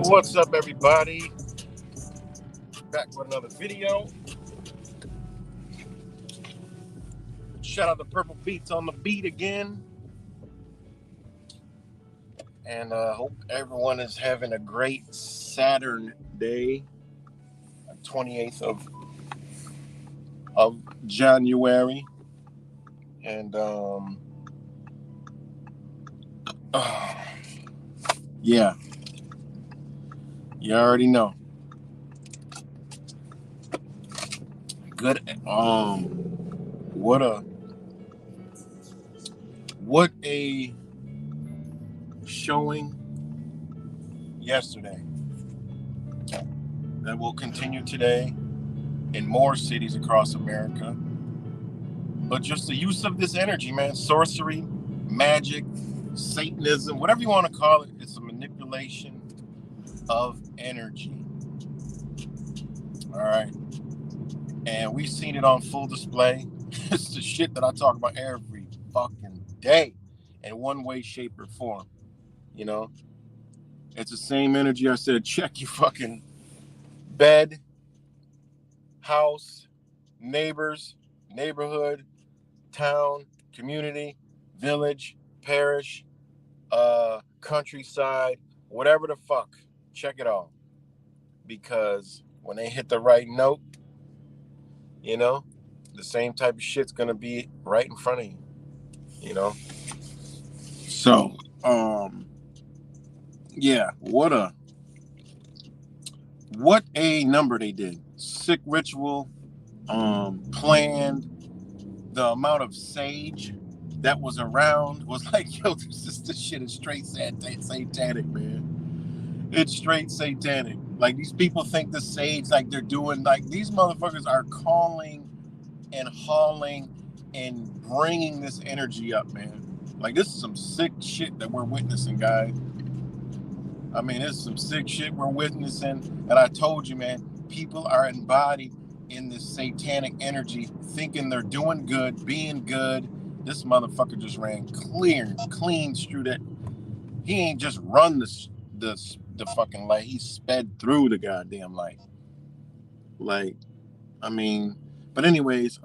What's up, everybody? Back with another video. Shout out to Purple Beats on the beat again. And hope everyone is having a great Saturn day, 28th of January. And yeah, you already know. Good. What a showing yesterday that will continue today in more cities across America. But just the use of this energy, man, sorcery, magic, Satanism, whatever you want to call it, it's a manipulation of energy. All right. And we've seen it on full display. It's the shit that I talk about every fucking day in one way, shape, or form. You know, it's the same energy I said, check your fucking bed, house, neighbors, neighborhood, town, community, village, parish, countryside, whatever the fuck. Check it all. Because when they hit the right note, you know, the same type of shit's gonna be right in front of you. You know? So, yeah, what a number they did. Sick ritual, planned. The amount of sage that was around was like, yo, this shit is straight satanic, man. It's straight satanic. Like, these people think the sage, like, they're doing, like, these motherfuckers are calling and hauling and bringing this energy up, man. Like, this is some sick shit that we're witnessing, guys. I mean, this is some sick shit we're witnessing. And I told you, man, people are embodied in this satanic energy, thinking they're doing good, being good. This motherfucker just ran clean through that. He ain't just run the fucking light. He sped through the goddamn light. Like, I mean, but anyways,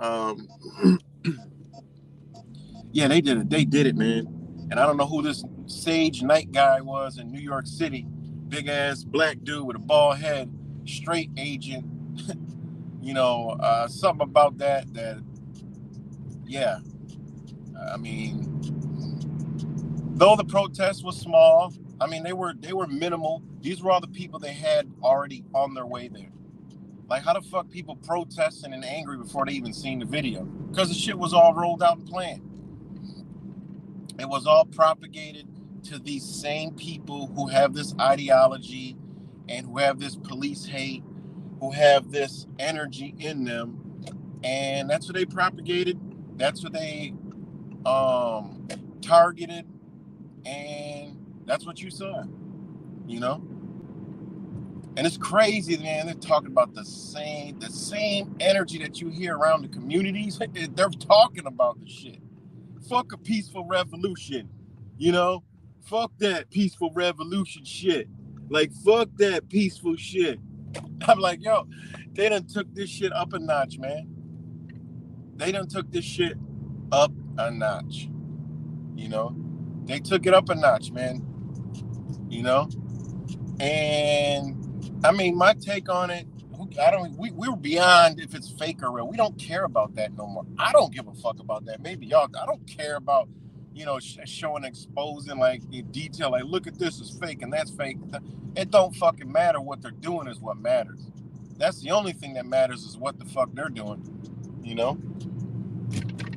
yeah, they did it. They did it, man. And I don't know who this Sage Knight guy was in New York City. Big ass black dude with a bald head, straight agent. You know, something about that, yeah. I mean, though the protest was small, I mean, they were minimal. These were all the people they had already on their way there. Like, how the fuck people protesting and angry before they even seen the video? Because the shit was all rolled out and planned. It was all propagated to these same people who have this ideology and who have this police hate, who have this energy in them, and that's what they propagated. That's what they targeted, and that's what you saw, you know. And it's crazy, man. They're talking about the same energy that you hear around the communities. They're talking about the shit. Fuck a peaceful revolution, you know. Fuck that peaceful revolution shit. Like, fuck that peaceful shit. I'm like, yo, they done took this shit up a notch, man. They done took this shit up a notch. You know? They took it up a notch, man. You know? And I mean, my take on it, we're beyond if it's fake or real. We don't care about that no more. I don't give a fuck about that. Maybe y'all, I don't care about, you know, showing, exposing, like, in detail, like, look at this is fake and that's fake. It don't fucking matter. What they're doing is what matters. That's the only thing that matters, is what the fuck they're doing. You know?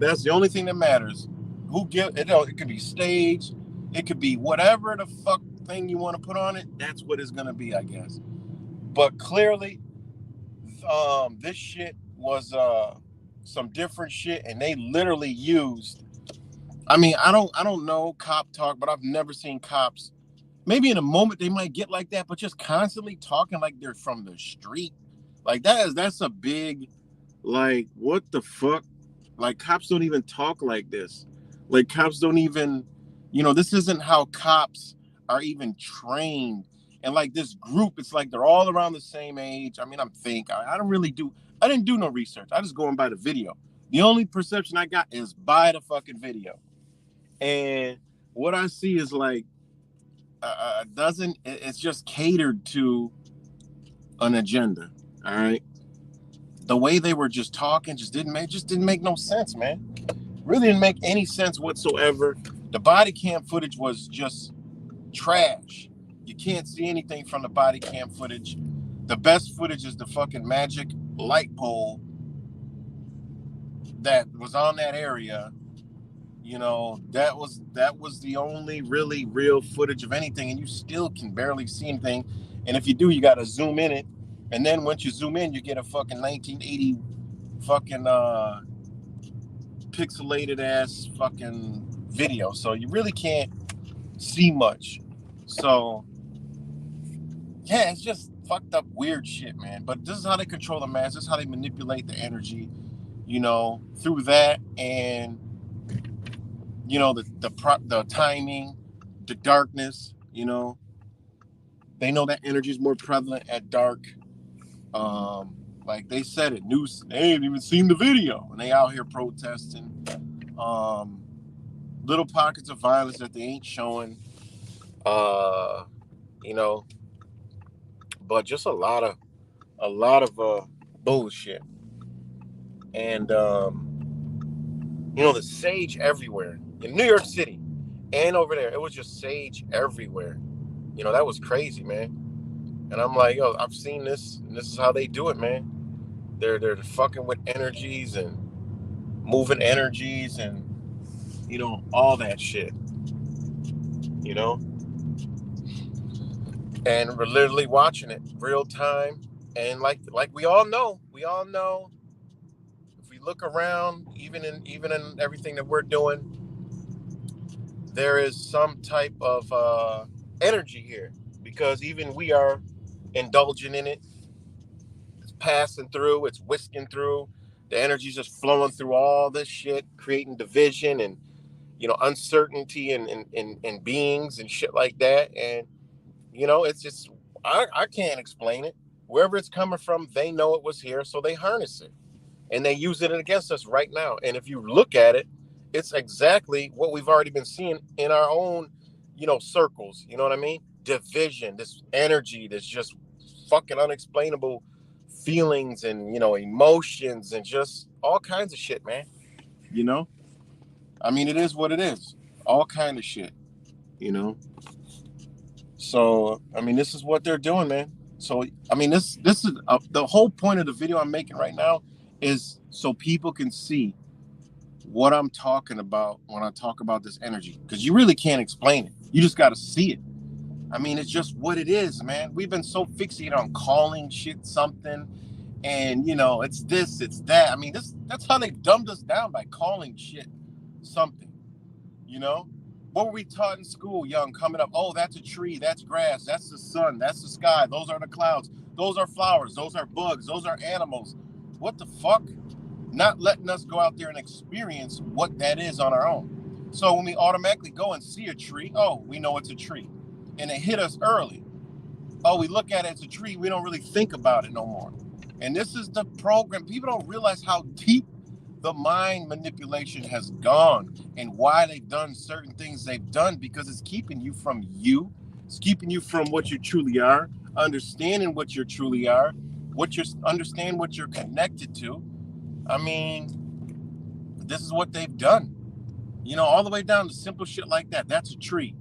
That's the only thing that matters. It could be staged. It could be whatever the fuck thing you want to put on it. That's what it's going to be, I guess. But clearly, this shit was some different shit, and they literally used. I mean, I don't know cop talk, but I've never seen cops. Maybe in a moment they might get like that, but just constantly talking like they're from the street, like that's a big, like, what the fuck? Like, cops don't even talk like this. Like, cops don't even, you know, this isn't how cops are even trained And like this group, it's like they're all around the same age. I mean, I didn't do no research. I just going by the video. The only perception I got is by the fucking video. And what I see is like, it's just catered to an agenda. All right. The way they were just talking just didn't make no sense, man. Really didn't make any sense whatsoever. The body cam footage was just trash. You can't see anything from the body cam footage. The best footage is the fucking magic light pole that was on that area. You know, that was the only really real footage of anything, and you still can barely see anything. And if you do, you got to zoom in it. And then once you zoom in, you get a fucking 1980 fucking pixelated ass fucking video. So you really can't see much. So yeah, it's just fucked up weird shit, man. But this is how they control the mass. This is how they manipulate the energy, you know, through that. And you know, the timing, the darkness, you know, they know that energy is more prevalent at dark. Like they said it, news, they ain't even seen the video, and they out here protesting. Little pockets of violence that they ain't showing, you know, but just a lot of bullshit. And you know, the sage everywhere in New York City and over there, it was just sage everywhere. You know, that was crazy, man. And I'm like, yo, I've seen this, and this is how they do it, man. They're fucking with energies and moving energies and, you know, all that shit. You know? And we're literally watching it real time. And like we all know, if we look around, even in everything that we're doing, there is some type of energy here, because even we are indulging in it. It's passing through, it's whisking through. The energy's just flowing through all this shit, creating division and, you know, uncertainty in beings and shit like that. And, you know, it's just, I can't explain it. Wherever it's coming from, they know it was here, so they harness it. And they use it against us right now. And if you look at it, it's exactly what we've already been seeing in our own, you know, circles. You know what I mean? Division, this energy, this just fucking unexplainable feelings and, you know, emotions and just all kinds of shit, man. You know? I mean, it is what it is. All kind of shit, you know? So, I mean, this is what they're doing, man. So, I mean, this is the whole point of the video I'm making right now is so people can see what I'm talking about when I talk about this energy, because you really can't explain it. You just got to see it. I mean, it's just what it is, man. We've been so fixated on calling shit something, and, you know, it's this, it's that. I mean, that's how they dumbed us down, by calling shit something, you know? What were we taught in school, young, coming up? Oh, that's a tree, that's grass, that's the sun, that's the sky, those are the clouds, those are flowers, those are bugs, those are animals. What the fuck? Not letting us go out there and experience what that is on our own. So when we automatically go and see a tree, oh, we know it's a tree. And it hit us early. Oh, we look at it as a tree, we don't really think about it no more. And this is the program. People don't realize how deep the mind manipulation has gone and why they've done certain things they've done, because it's keeping you from you. It's keeping you from what you truly are, understanding what you truly are, understand what you're connected to. I mean, this is what they've done. You know, all the way down to simple shit like that. That's a tree.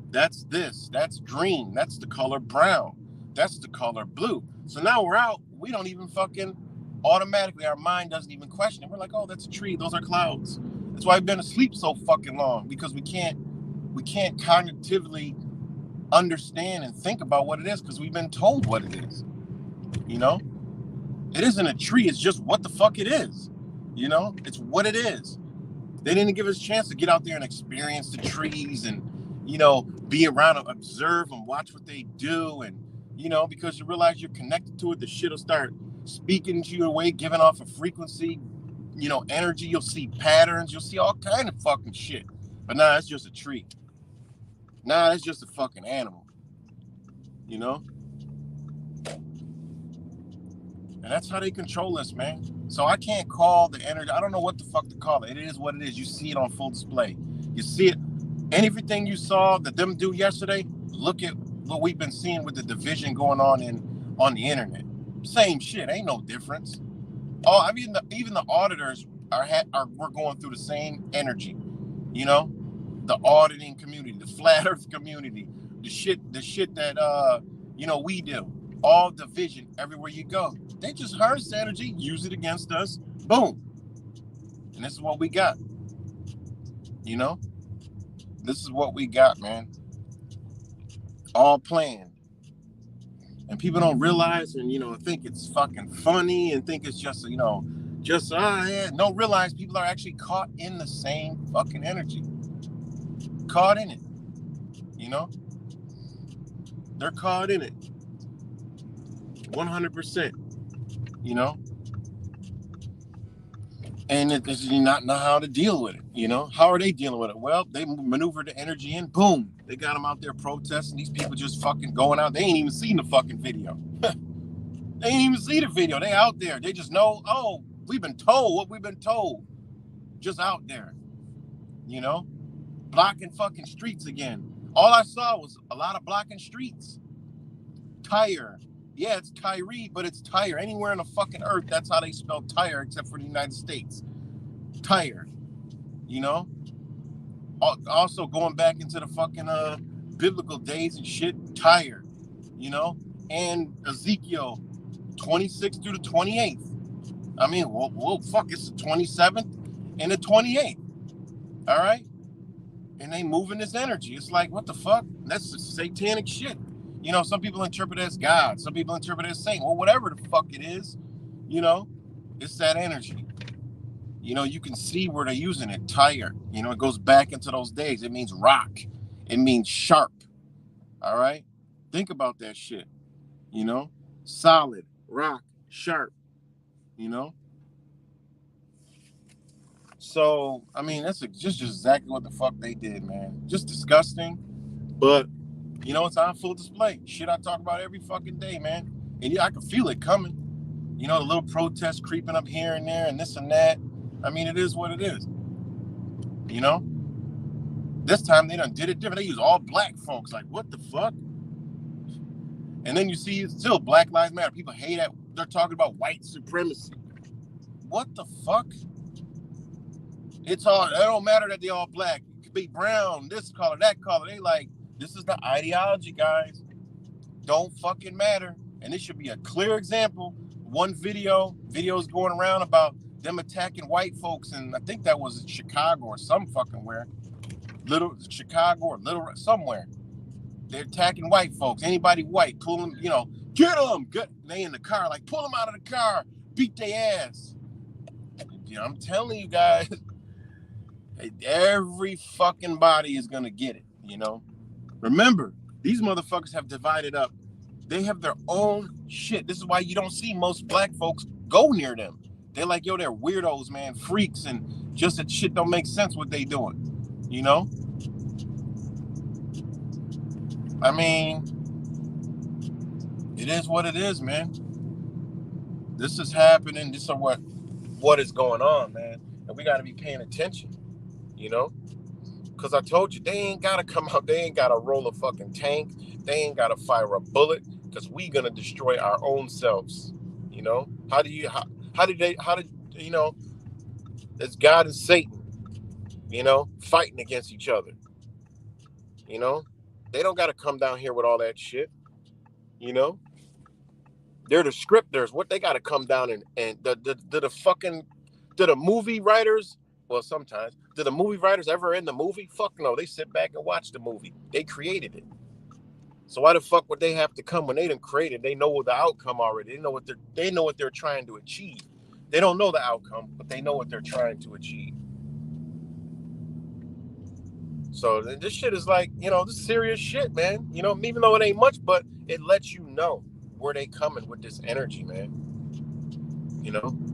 That's this. That's green. That's the color brown. That's the color blue. So now we're out. We don't even fucking automatically, our mind doesn't even question it. We're like, oh, that's a tree. Those are clouds. That's why I've been asleep so fucking long, because we can't cognitively understand and think about what it is, because we've been told what it is. You know, it isn't a tree. It's just what the fuck it is. You know, it's what it is. They didn't give us a chance to get out there and experience the trees and, you know, be around them, observe and watch what they do. And, you know, because you realize you're connected to it, the shit will start speaking to your way, giving off a frequency, you know, energy. You'll see patterns. You'll see all kind of fucking shit. But nah, it's just a tree. Nah, it's just a fucking animal. you know? And that's how they control us, man. So I can't call the energy. I don't know what the fuck to call it. It is what it is. You see it on full display. You see it. Everything you saw that them do yesterday, look at what we've been seeing with the division going on the internet. Same shit. Ain't no difference. Oh, I mean, even the auditors we're going through the same energy. You know, the auditing community, the flat Earth community, the shit that we do. All division everywhere you go. They just harness energy, use it against us. Boom. And this is what we got. You know, this is what we got, man. All planned. And people don't realize and, think it's fucking funny and think it's just, don't realize people are actually caught in the same fucking energy. Caught in it. You know? They're caught in it. 100%. You know? And it does not know how to deal with it. You know? How are they dealing with it? Well, they maneuver the energy in. Boom. They got them out there protesting. These people just fucking going out. They ain't even seen the fucking video. They ain't even see the video. They out there. They just know, oh, we've been told what we've been told. Just out there. You know? Blocking fucking streets again. All I saw was a lot of blocking streets. Tyre. Yeah, it's Tyree, but it's Tyre. Anywhere on the fucking earth, that's how they spell Tyre, except for the United States. Tyre. You know? Also going back into the fucking biblical days and shit. Tyre. You know? And Ezekiel 26 through the 28th. I mean, whoa, fuck, it's the 27th and the 28th. All right? And they moving this energy. It's like, what the fuck? That's satanic shit. You know, some people interpret it as God. Some people interpret it as Saint. Well, whatever the fuck it is, it's that energy. You can see where they're using it. Tyre. It goes back into those days. It means rock. It means sharp. All right? Think about that shit. Solid, rock, sharp. So, I mean, that's just exactly what the fuck they did, man. Just disgusting. But, it's on full display. Shit I talk about every fucking day, man. And I can feel it coming. The little protests creeping up here and there and this and that. I mean, it is what it is. This time they done did it different. They use all black folks. Like, what the fuck? And then you see it's still Black Lives Matter. People hate it. They're talking about white supremacy. What the fuck? It don't matter that they all black. It could be brown, this color, that color. They like, this is the ideology, guys. Don't fucking matter. And this should be a clear example. One videos going around about them attacking white folks, and I think that was in Chicago or some fucking where. Somewhere. They're attacking white folks. Anybody white, pull them, get them. They in the car, like, pull them out of the car, beat their ass. I'm telling you guys, every fucking body is going to get it, Remember, these motherfuckers have divided up. They have their own shit. This is why you don't see most black folks go near them. They're like, yo, they're weirdos, man, freaks, and just that shit don't make sense what they doing, I mean, it is what it is, man. This is happening. This is what is going on, man. And we got to be paying attention, Because I told you, they ain't got to come out. They ain't got to roll a fucking tank. They ain't got to fire a bullet because we going to destroy our own selves, How did it's God and Satan, fighting against each other, They don't got to come down here with all that shit, They're the scripters. What they got to come down and the movie writers, well, sometimes, do the movie writers ever end the movie? Fuck no. They sit back and watch the movie. They created it. So why the fuck would they have to come when they done created? They know the outcome already. They know what they're trying to achieve. They don't know the outcome, but they know what they're trying to achieve. So this shit is like, this is serious shit, man. Even though it ain't much, but it lets you know where they coming with this energy, man.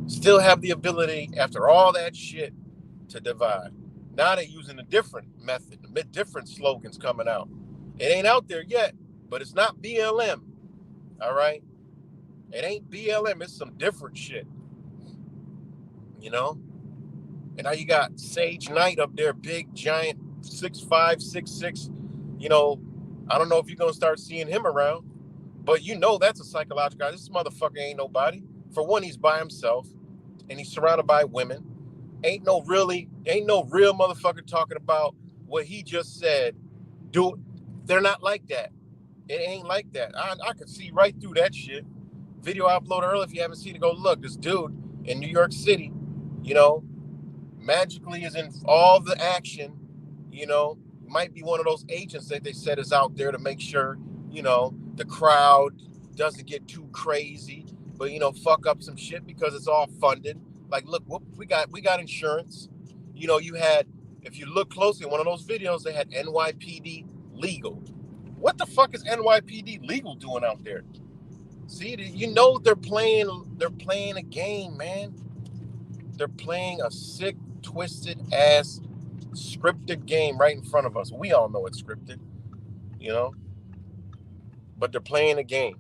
Still have the ability after all that shit to divide. Now they're using a different method, different slogans coming out. It ain't out there yet, but it's not BLM. All right, it ain't BLM. It's some different shit. You know. And now you got Sage Knight up there, big giant 6'5", 6'6". You know, I don't know if you're gonna start seeing him around, but you know that's a psychological guy. This motherfucker ain't nobody. For one, he's by himself, and he's surrounded by women. Ain't no real motherfucker talking about what he just said. They're not like that. It ain't like that. I could see right through that shit. Video I uploaded earlier. If you haven't seen it, go look. This dude in New York City, you know, magically is in all the action, you know, might be one of those agents that they said is out there to make sure, you know, the crowd doesn't get too crazy, but, you know, fuck up some shit because it's all funded. Like, look, we got insurance. You know, if you look closely in one of those videos, they had NYPD legal. What the fuck is NYPD legal doing out there? See, you know they're playing a game, man. They're playing a sick, twisted ass scripted game right in front of us. We all know it's scripted, you know, but they're playing a game,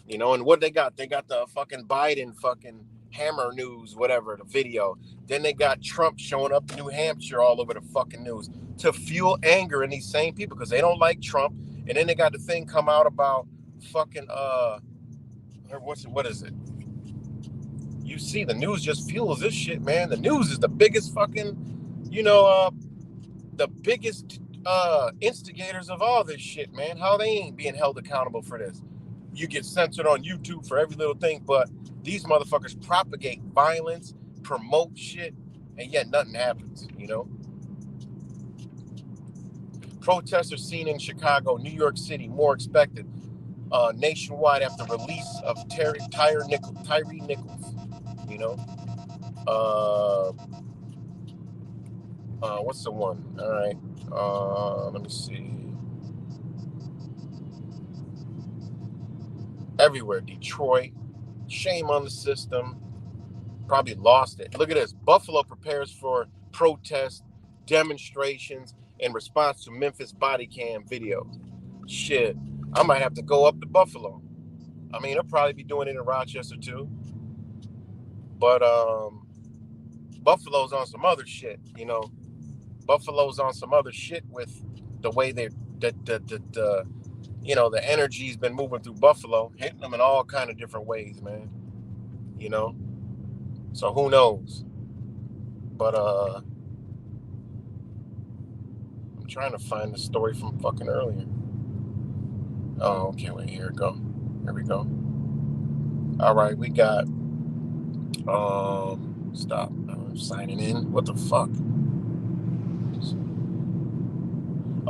you know. And what they got the fucking Biden fucking Hammer News, whatever, the video. Then they got Trump showing up in New Hampshire all over the fucking news to fuel anger in these same people because they don't like Trump. And then they got the thing come out about fucking what is it? You see, the news just fuels this shit, man. The news is the biggest fucking, you know, the biggest instigators of all this shit, man. How they ain't being held accountable for this. You get censored on YouTube for every little thing, but these motherfuckers propagate violence, promote shit, and yet nothing happens, you know? Protesters seen in Chicago, New York City, more expected nationwide after release of Tyree Nichols, you know? What's the one? All right. Let me see. Everywhere. Detroit. Shame on the system. Probably lost it. Look at this. Buffalo prepares for protest demonstrations in response to Memphis body cam videos. Shit. I might have to go up to Buffalo. I mean, they'll probably be doing it in Rochester too. But Buffalo's on some other shit, you know. Buffalo's on some other shit with the way you know, the energy's been moving through Buffalo, hitting them in all kind of different ways, man. You know, so who knows? But I'm trying to find the story from fucking earlier. Oh, okay, wait, here we go. Here we go. All right, we got stop. I'm signing in. What the fuck?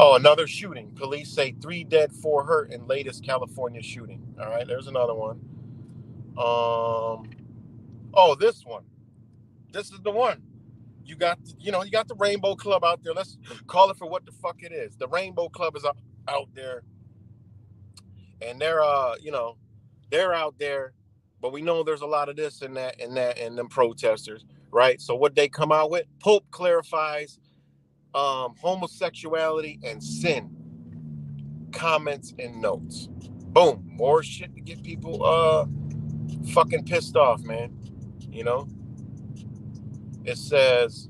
Oh, another shooting. Police say 3 dead, 4 hurt in latest California shooting. All right, there's another one. Oh, this one. This is the one. You got the Rainbow Club out there. Let's call it for what the fuck it is. The Rainbow Club is out there, and they're they're out there, but we know there's a lot of this and that and them protesters, right? So what they come out with? Pope clarifies homosexuality and sin. Comments and notes. Boom, more shit to get people fucking pissed off, man. You know, it says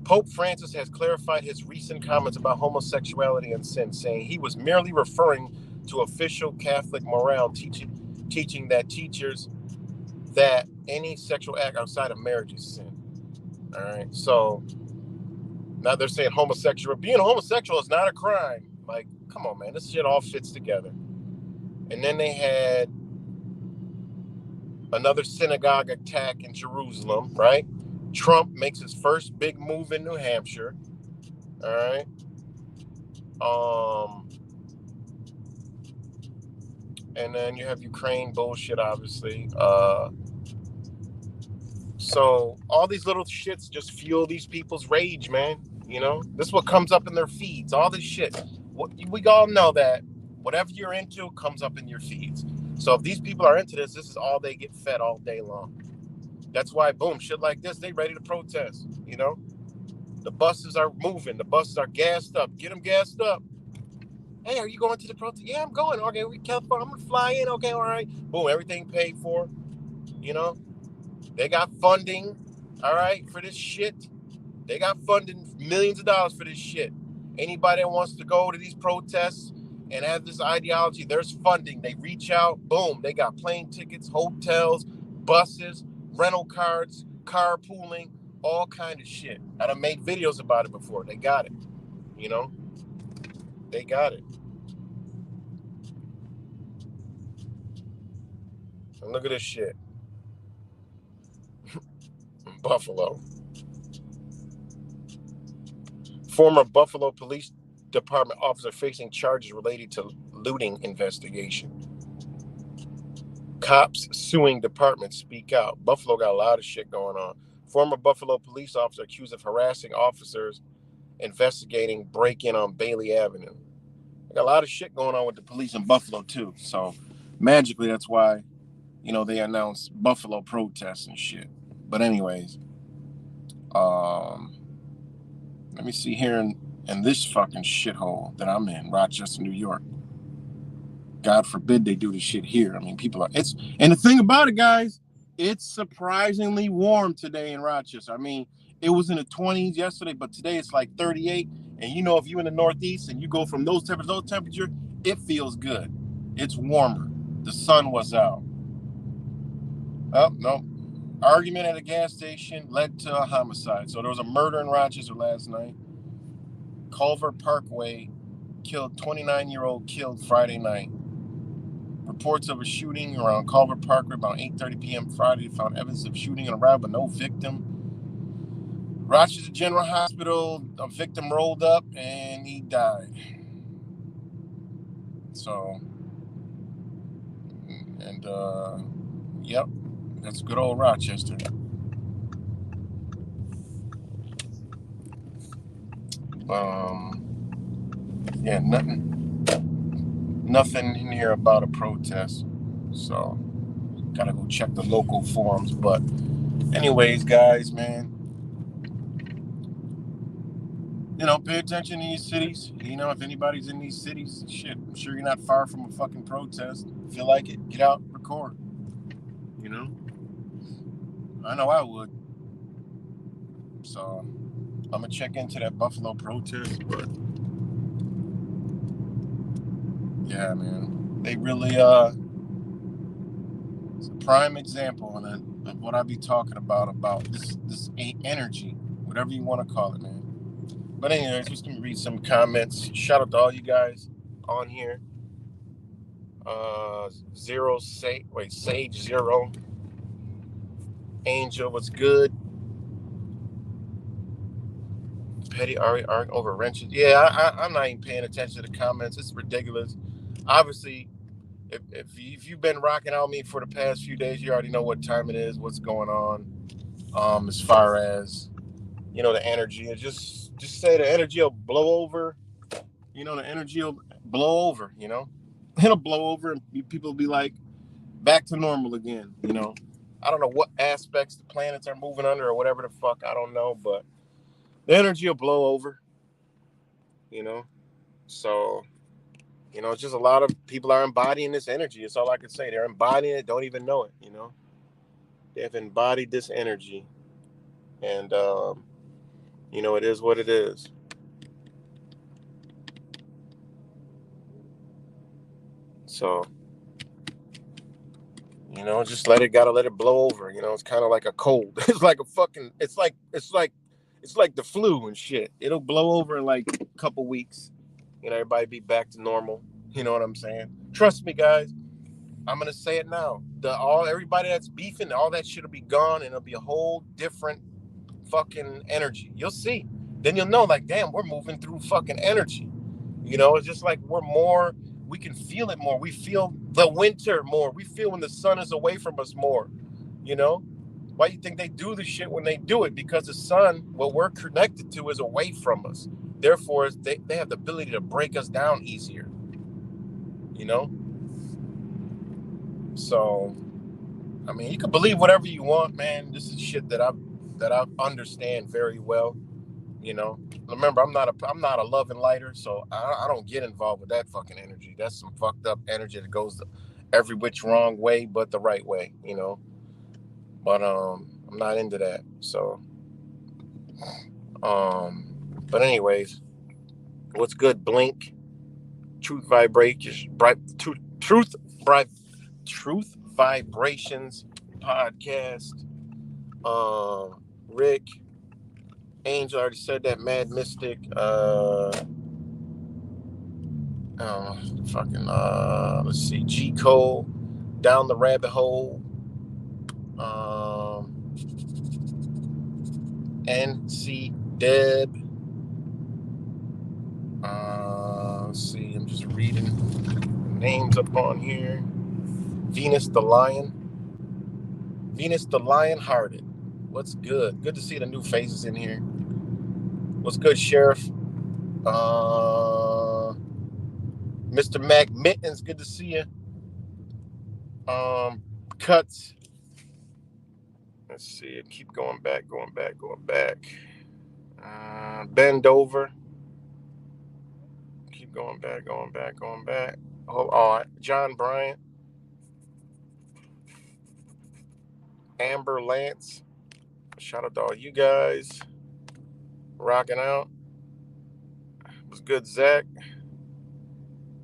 Pope Francis has clarified his recent comments about homosexuality and sin, saying he was merely referring to official Catholic morale teaching that teachers that any sexual act outside of marriage is sin. All right, so now they're saying being homosexual is not a crime. Like, come on, man, this shit all fits together. And then they had another synagogue attack in Jerusalem, right? Trump makes his first big move in New Hampshire. All right. And then you have Ukraine bullshit, obviously. So all these little shits just fuel these people's rage, man. You know, this is what comes up in their feeds. All this shit. We all know that whatever you're into comes up in your feeds. So if these people are into this is all they get fed all day long. That's why, boom, shit like this, they ready to protest, you know? The buses are moving. The buses are gassed up. Get them gassed up. Hey, are you going to the protest? Yeah, I'm going. Okay, we California. I'm gonna fly in. Okay, all right. Boom, everything paid for. You know, they got funding. All right, for this shit. They got funding millions of dollars for this shit. Anybody that wants to go to these protests and have this ideology, there's funding. They reach out, boom, they got plane tickets, hotels, buses, rental cars, carpooling, all kind of shit. I done made videos about it before. They got it. You know, they got it. And look at this shit. Buffalo. Former Buffalo Police Department officer facing charges related to looting investigation. Cops suing departments speak out. Buffalo got a lot of shit going on. Former Buffalo police officer accused of harassing officers investigating break-in on Bailey Avenue. Got a lot of shit going on with the police in Buffalo too. So magically, that's why they announced Buffalo protests and shit. But anyways, let me see here in this fucking shithole that I'm in, Rochester, New York. God forbid they do this shit here. I mean, and the thing about it, guys, it's surprisingly warm today in Rochester. I mean, it was in the 20s yesterday, but today it's like 38. And if you're in the Northeast and you go from those temperatures, it feels good. It's warmer. The sun was out. Oh, no. Argument at a gas station led to a homicide. So there was a murder in Rochester last night. Culver Parkway killed 29-year-old killed Friday night. Reports of a shooting around Culver Parkway about 8:30 p.m. Friday found evidence of shooting and a round, but no victim. Rochester General Hospital, a victim rolled up and he died. So, and yep, that's good old Rochester. Yeah, nothing in here about a protest. So, gotta go check the local forums. But, anyways, guys, man. Pay attention to these cities. If anybody's in these cities, shit, I'm sure you're not far from a fucking protest. Feel like it, get out, record. I know I would. So I'm gonna check into that Buffalo protest, but yeah, man, they really it's a prime example of what I be talking about this energy, whatever you want to call it, man. But anyways, just gonna read some comments. Shout out to all you guys on here. Sage Zero. Angel, what's good? Petty arguing over wrenches. Yeah, I'm not even paying attention to the comments. It's ridiculous. Obviously, if you've been rocking out with me for the past few days, you already know what time it is, what's going on. As far as the energy, and just say the energy will blow over. The energy will blow over. It'll blow over, and people will be like back to normal again. I don't know what aspects the planets are moving under or whatever the fuck. I don't know, but the energy will blow over. So it's just a lot of people are embodying this energy. It's all I can say. They're embodying it, don't even know it. They have embodied this energy, and it is what it is. So just gotta let it blow over. It's kind of like a cold. It's like it's like the flu and shit. It'll blow over in like a couple weeks. Everybody be back to normal. You know what I'm saying? Trust me, guys. I'm gonna say it now. Everybody that's beefing, all that shit will be gone, and it'll be a whole different fucking energy. You'll see. Then you'll know, like, damn, we're moving through fucking energy. It's just like we can feel it more. We feel the winter more. We feel when the sun is away from us more. Why do you think they do the shit when they do it? Because the sun, what we're connected to, is away from us. Therefore, they have the ability to break us down easier. So, I mean, you can believe whatever you want, man. This is shit that I understand very well. You know, remember, I'm not a love and lighter, so I don't get involved with that fucking energy. That's some fucked up energy that goes every which wrong way, but the right way. You know, but I'm not into that. So but anyways, what's good? Blink, truth vibrations, truth vibrations podcast. Rick, Angel already said that. Mad Mystic. Fucking. Let's see. G Cole, Down the Rabbit Hole. NC Deb. Let's see. I'm just reading names up on here. Venus the Lion. Venus the Lion Hearted. What's good? Good to see the new faces in here. What's good, Sheriff? Mr. Mac Mittens, good to see you. Cuts. Let's see. Keep going back. Bend over. Keep going back. Hold on. John Bryant. Amber Lance. Shout out to all you guys. Rocking out. Was good, Zach.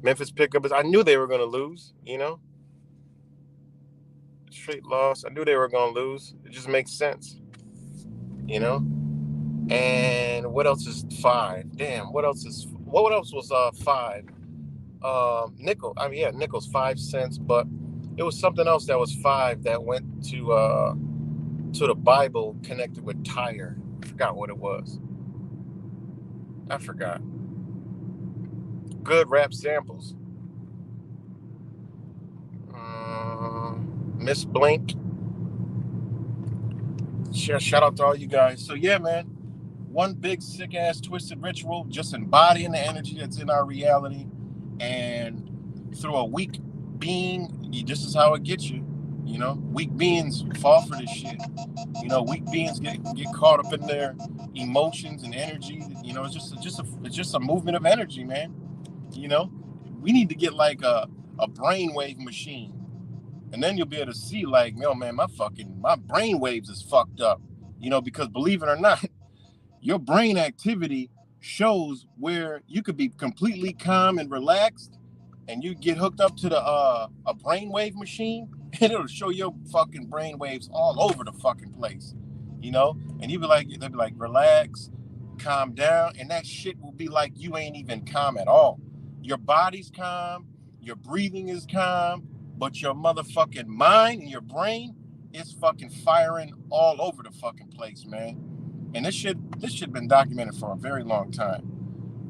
Memphis pickup. I knew they were going to lose, you know. Straight loss. I knew they were going to lose. It just makes sense, you know. And what else is 5? Damn, what else was 5? Nickel. I mean, yeah, nickel's 5 cents, but it was something else that was 5 that went to the Bible connected with tire. I forgot what it was. I forgot. Good rap samples. Miss Blink. Shout out to all you guys. So yeah, man. One big sick ass twisted ritual, just embodying the energy that's in our reality, and through a weak being, this is how it gets you. You know, weak beings fall for this shit. You know, weak beings get caught up in their emotions and energy. You know, it's just a movement of energy, man. You know, we need to get like a brainwave machine, and then you'll be able to see like, yo, man, my brain waves is fucked up. You know, because believe it or not, your brain activity shows where you could be completely calm and relaxed, and you get hooked up to a brainwave machine, and it'll show your fucking brainwaves all over the fucking place, you know. And they'll be like, relax, calm down, and that shit will be like you ain't even calm at all. Your body's calm, your breathing is calm, but your motherfucking mind and your brain is fucking firing all over the fucking place, man. And this shit been documented for a very long time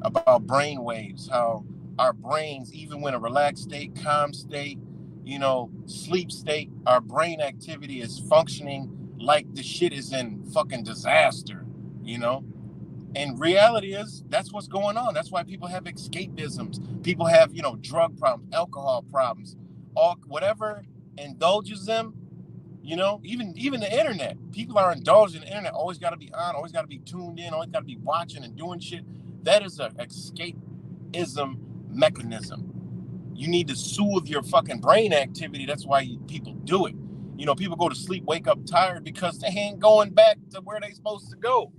about brain waves, how our brains, even when a relaxed state, calm state, you know, sleep state, our brain activity is functioning like the shit is in fucking disaster, you know? And reality is that's what's going on. That's why people have escapisms. People have, you know, drug problems, alcohol problems, whatever indulges them. You know, even the internet. People are indulging in the internet. Always got to be on. Always got to be tuned in. Always got to be watching and doing shit. That is an escapism mechanism. You need to soothe your fucking brain activity. That's why people do it. You know, people go to sleep, wake up tired because they ain't going back to where they supposed to go.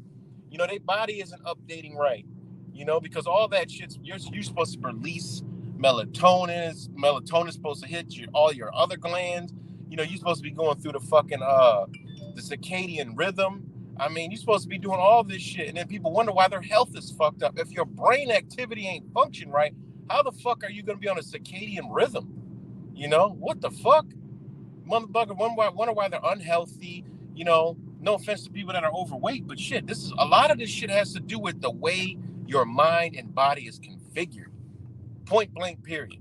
You know, their body isn't updating right. You know, because all that shit's you're supposed to release melatonin. Melatonin's supposed to hit all your other glands. You know, you're supposed to be going through the fucking the circadian rhythm. I mean, you're supposed to be doing all this shit, and then people wonder why their health is fucked up. If your brain activity ain't functioning right, how the fuck are you gonna be on a circadian rhythm? You know, what the fuck? Motherfucker, wonder why they're unhealthy. You know, no offense to people that are overweight, but shit, a lot of this shit has to do with the way your mind and body is configured. Point blank, period.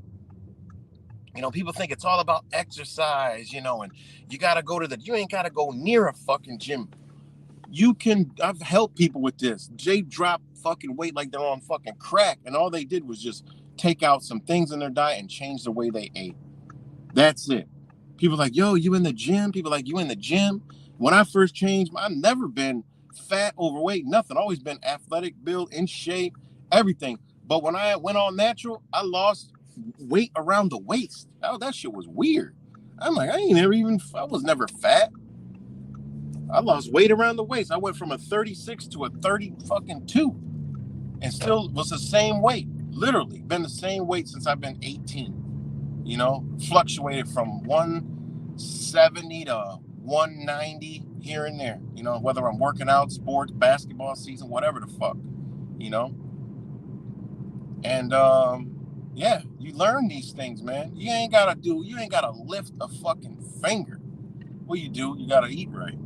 You know, people think it's all about exercise, you know, and you ain't got to go near a fucking gym. I've helped people with this. They drop fucking weight like they're on fucking crack, and all they did was just take out some things in their diet and change the way they ate. That's it. People like, yo, you in the gym? People like, you in the gym? When I first changed, I've never been fat, overweight, nothing. Always been athletic, build, in shape, everything. But when I went all natural, I lost weight around the waist. Oh, that shit was weird. I'm like, I was never fat. I lost weight around the waist. I went from a 36 to a 30 fucking 2 and still was the same weight. Literally been the same weight since I've been 18. Fluctuated from 170 to 190 here and there. Whether I'm working out, sports, basketball season, whatever the fuck, you know. And yeah, you learn these things, man. You ain't gotta lift a fucking finger. What you do, you gotta eat right.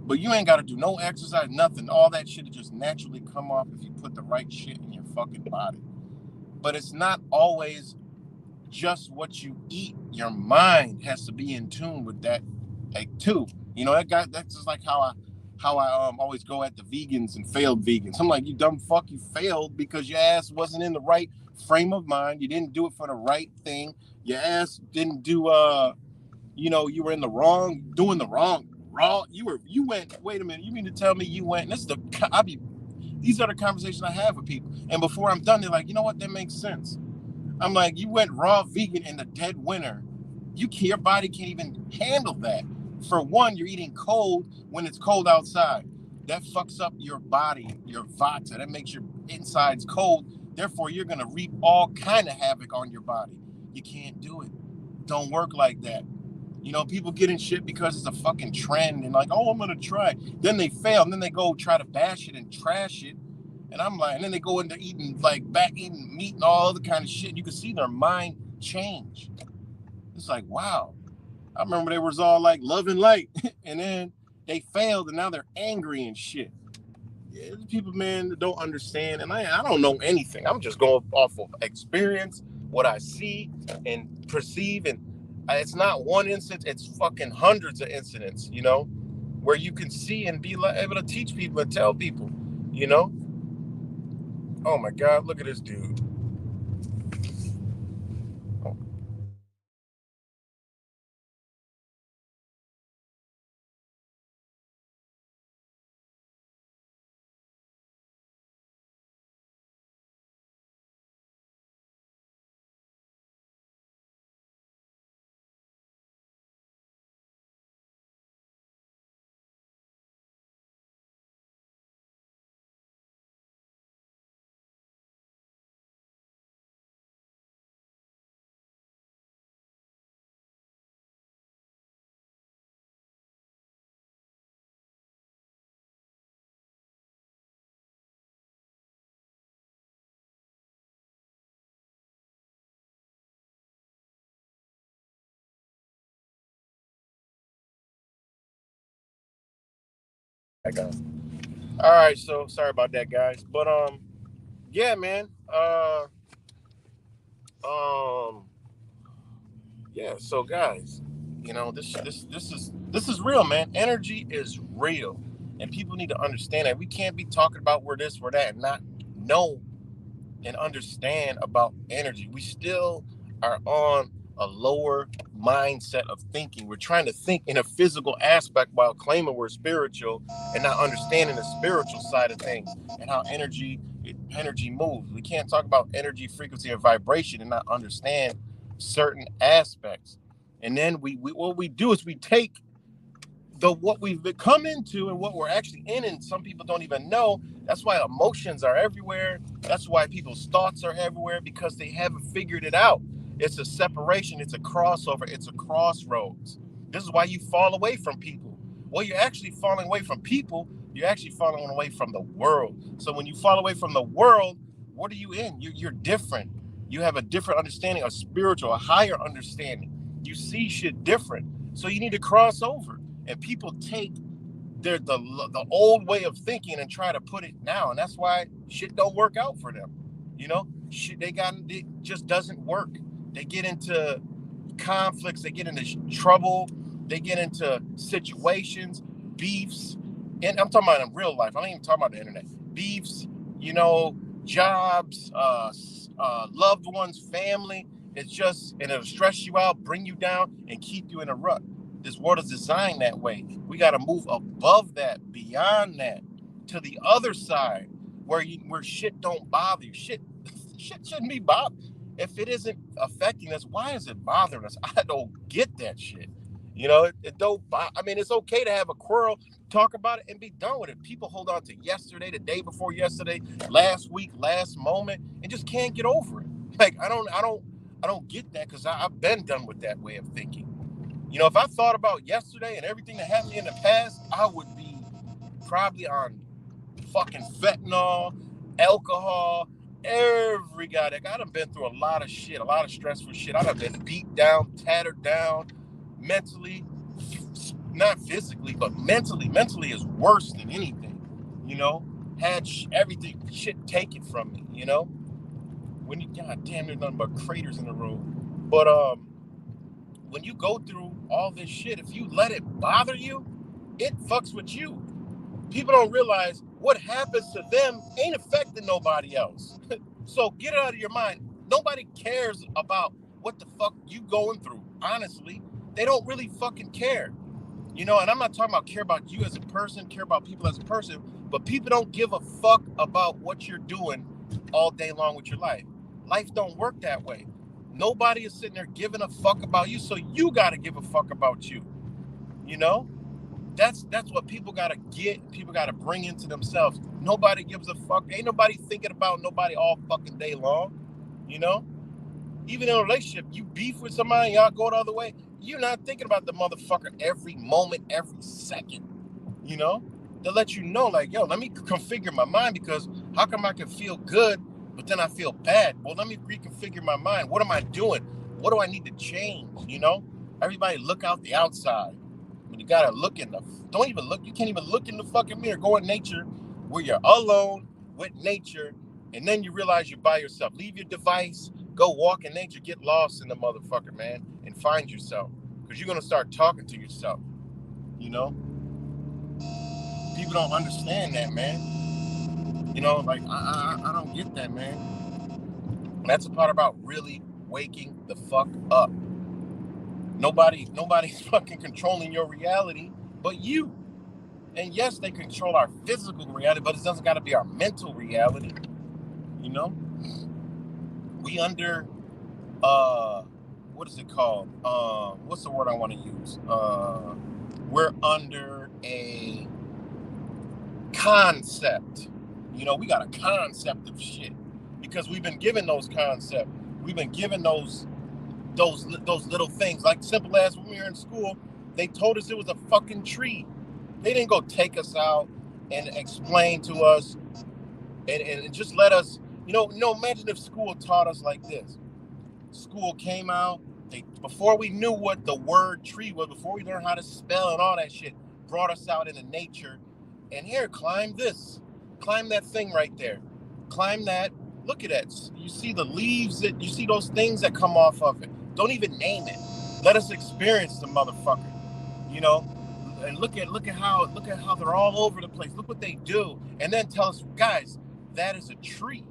But you ain't gotta do no exercise, nothing. All that shit will just naturally come off if you put the right shit in your fucking body. But it's not always just what you eat. Your mind has to be in tune with that, too. That's just like how I always go at the vegans and failed vegans. I'm like, you dumb fuck, you failed because your ass wasn't in the right frame of mind. You didn't do it for the right thing. Your ass didn't do you were in the wrong, doing the wrong. You went, wait a minute, you mean to tell me you went, these are the conversations I have with people. And before I'm done, they're like, you know what, that makes sense. I'm like, you went raw vegan in the dead winter. Your body can't even handle that. For one, you're eating cold when it's cold outside. That fucks up your body, your vata. That makes your insides cold. Therefore, you're going to reap all kind of havoc on your body. You can't do it. Don't work like that. People get in shit because it's a fucking trend and like, oh, I'm going to try. Then they fail. And then they go try to bash it and trash it. And I'm like, and then they go into eating meat and all other kind of shit. You can see their mind change. It's like, wow. I remember they was all like love and light, and then they failed, and now they're angry and shit. Yeah, people, man, that don't understand, and I don't know anything. I'm just going off of experience, what I see and perceive, and it's not one instance. It's fucking hundreds of incidents, where you can see and be able to teach people and tell people, Oh my God, look at this dude. Oh. I got it. All right, so sorry about that, guys. But yeah, man. Um, yeah. So, guys, this is real, man. Energy is real, and people need to understand that we can't be talking about we're this, we're that, and not know and understand about energy. We still are on a lower mindset of thinking. We're trying to think in a physical aspect while claiming we're spiritual and not understanding the spiritual side of things and how energy moves. We can't talk about energy, frequency, and vibration and not understand certain aspects. And then we what we do is we take what we've come into and what we're actually in, and some people don't even know. That's why emotions are everywhere. That's why people's thoughts are everywhere, because they haven't figured it out. It's a separation, it's a crossover, it's a crossroads. This is why you fall away from people. Well, you're actually falling away from people, you're actually falling away from the world. So when you fall away from the world, what are you in? You're different. You have a different understanding, a spiritual, a higher understanding. You see shit different. So you need to cross over. And people take the old way of thinking and try to put it now, and that's why shit don't work out for them. It just doesn't work. They get into conflicts, they get into trouble, they get into situations, beefs, and I'm talking about in real life. I don't even talk about the internet. Beefs, jobs, loved ones, family. And it'll stress you out, bring you down, and keep you in a rut. This world is designed that way. We got to move above that, beyond that. to the other side where shit don't bother you. Shit shouldn't be bothered. If it isn't affecting us, why is it bothering us? I don't get that shit. It don't. I mean, it's okay to have a quarrel, talk about it, and be done with it. People hold on to yesterday, the day before yesterday, last week, last moment, and just can't get over it. Like I don't get that, because I've been done with that way of thinking. If I thought about yesterday and everything that happened in the past, I would be probably on fucking fentanyl, alcohol, every goddamn. I done been through a lot of shit, a lot of stressful shit. I done been beat down, tattered down, mentally, not physically, but mentally. Mentally is worse than anything. Had everything shit taken from me. When you, god damn, there's nothing but craters in the road. But when you go through all this shit, if you let it bother you, it fucks with you. People don't realize what happens to them ain't affecting nobody else. So get it out of your mind. Nobody cares about what the fuck you going through. Honestly, they don't really fucking care. And I'm not talking about care about you as a person, care about people as a person, but people don't give a fuck about what you're doing all day long with your life. Life don't work that way. Nobody is sitting there giving a fuck about you, so you got to give a fuck about you. That's what people got to get. People got to bring into themselves. Nobody gives a fuck. Ain't nobody thinking about nobody all fucking day long. Even in a relationship, you beef with somebody, y'all go the other way, you're not thinking about the motherfucker every moment, every second. To let you know, like, yo, let me configure my mind, because how come I can feel good, but then I feel bad? Well, let me reconfigure my mind. What am I doing? What do I need to change? Everybody look out the outside. I mean, you gotta look don't even look. You can't even look in the fucking mirror. Go in nature where you're alone with nature, and then you realize you're by yourself. Leave your device, go walk in nature, get lost in the motherfucker, man, and find yourself, because you're gonna start talking to yourself. People don't understand that, man. Like I don't get that, man. And that's the part about really waking the fuck up. Nobody's fucking controlling your reality but you. And yes, they control our physical reality, but it doesn't got to be our mental reality. We under what is it called? What's the word I want to use? We're under a concept. We got a concept of shit, because we've been given those concepts. We've been given those little things, like simple as when we were in school, they told us it was a fucking tree. They didn't go take us out and explain to us and just let us, imagine if school taught us like this. School came out, before we knew what the word tree was, before we learned how to spell and all that shit, brought us out into nature, and here, climb this, climb that thing right there, climb that, look at that, you see the leaves, you see those things that come off of it, don't even name it, let us experience the motherfucker, and look at how they're all over the place, look what they do, and then tell us, guys, that is a tree.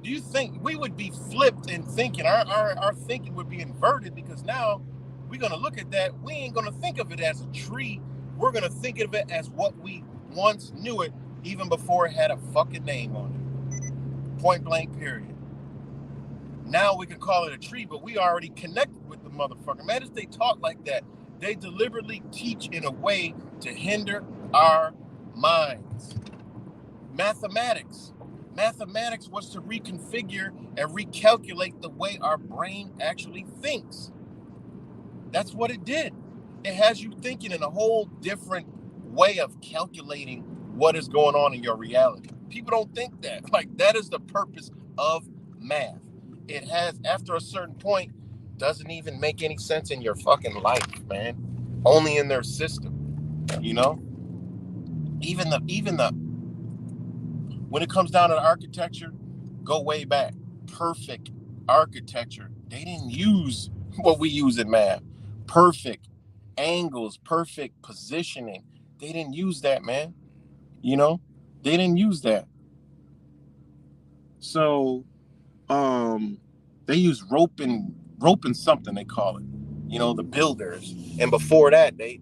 Do you think we would be flipped in thinking? Our thinking would be inverted, because now we're going to look at that. We ain't going to think of it as a tree. We're going to think of it as what we once knew it, even before it had a fucking name on it. Point blank, period. Now we can call it a tree, but we already connected with the motherfucker. Man, if they talk like that, they deliberately teach in a way to hinder our minds. Mathematics was to reconfigure and recalculate the way our brain actually thinks. That's what it did. It has you thinking in a whole different way of calculating what is going on in your reality. People don't think that. Like, that is the purpose of math. It has, after a certain point, doesn't even make any sense in your fucking life, man. Only in their system, Even the when it comes down to the architecture, go way back. Perfect architecture. They didn't use what we use in math. Perfect angles, perfect positioning. They didn't use that, man. They didn't use that. So, they use rope and something, they call it. The builders. And before that, they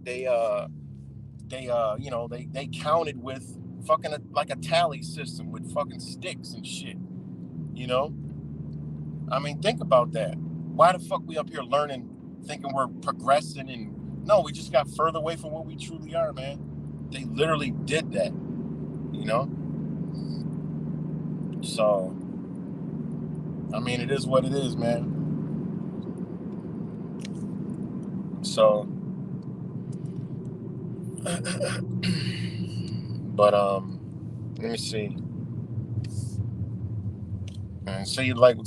counted with fucking like a tally system with fucking sticks and shit. You know, I mean, think about that. Why the fuck we up here learning, thinking we're progressing, and no, we just got further away from what we truly are, man. They literally did that, you know. So, I mean, it is what it is, man. So, but let me see. And see, like,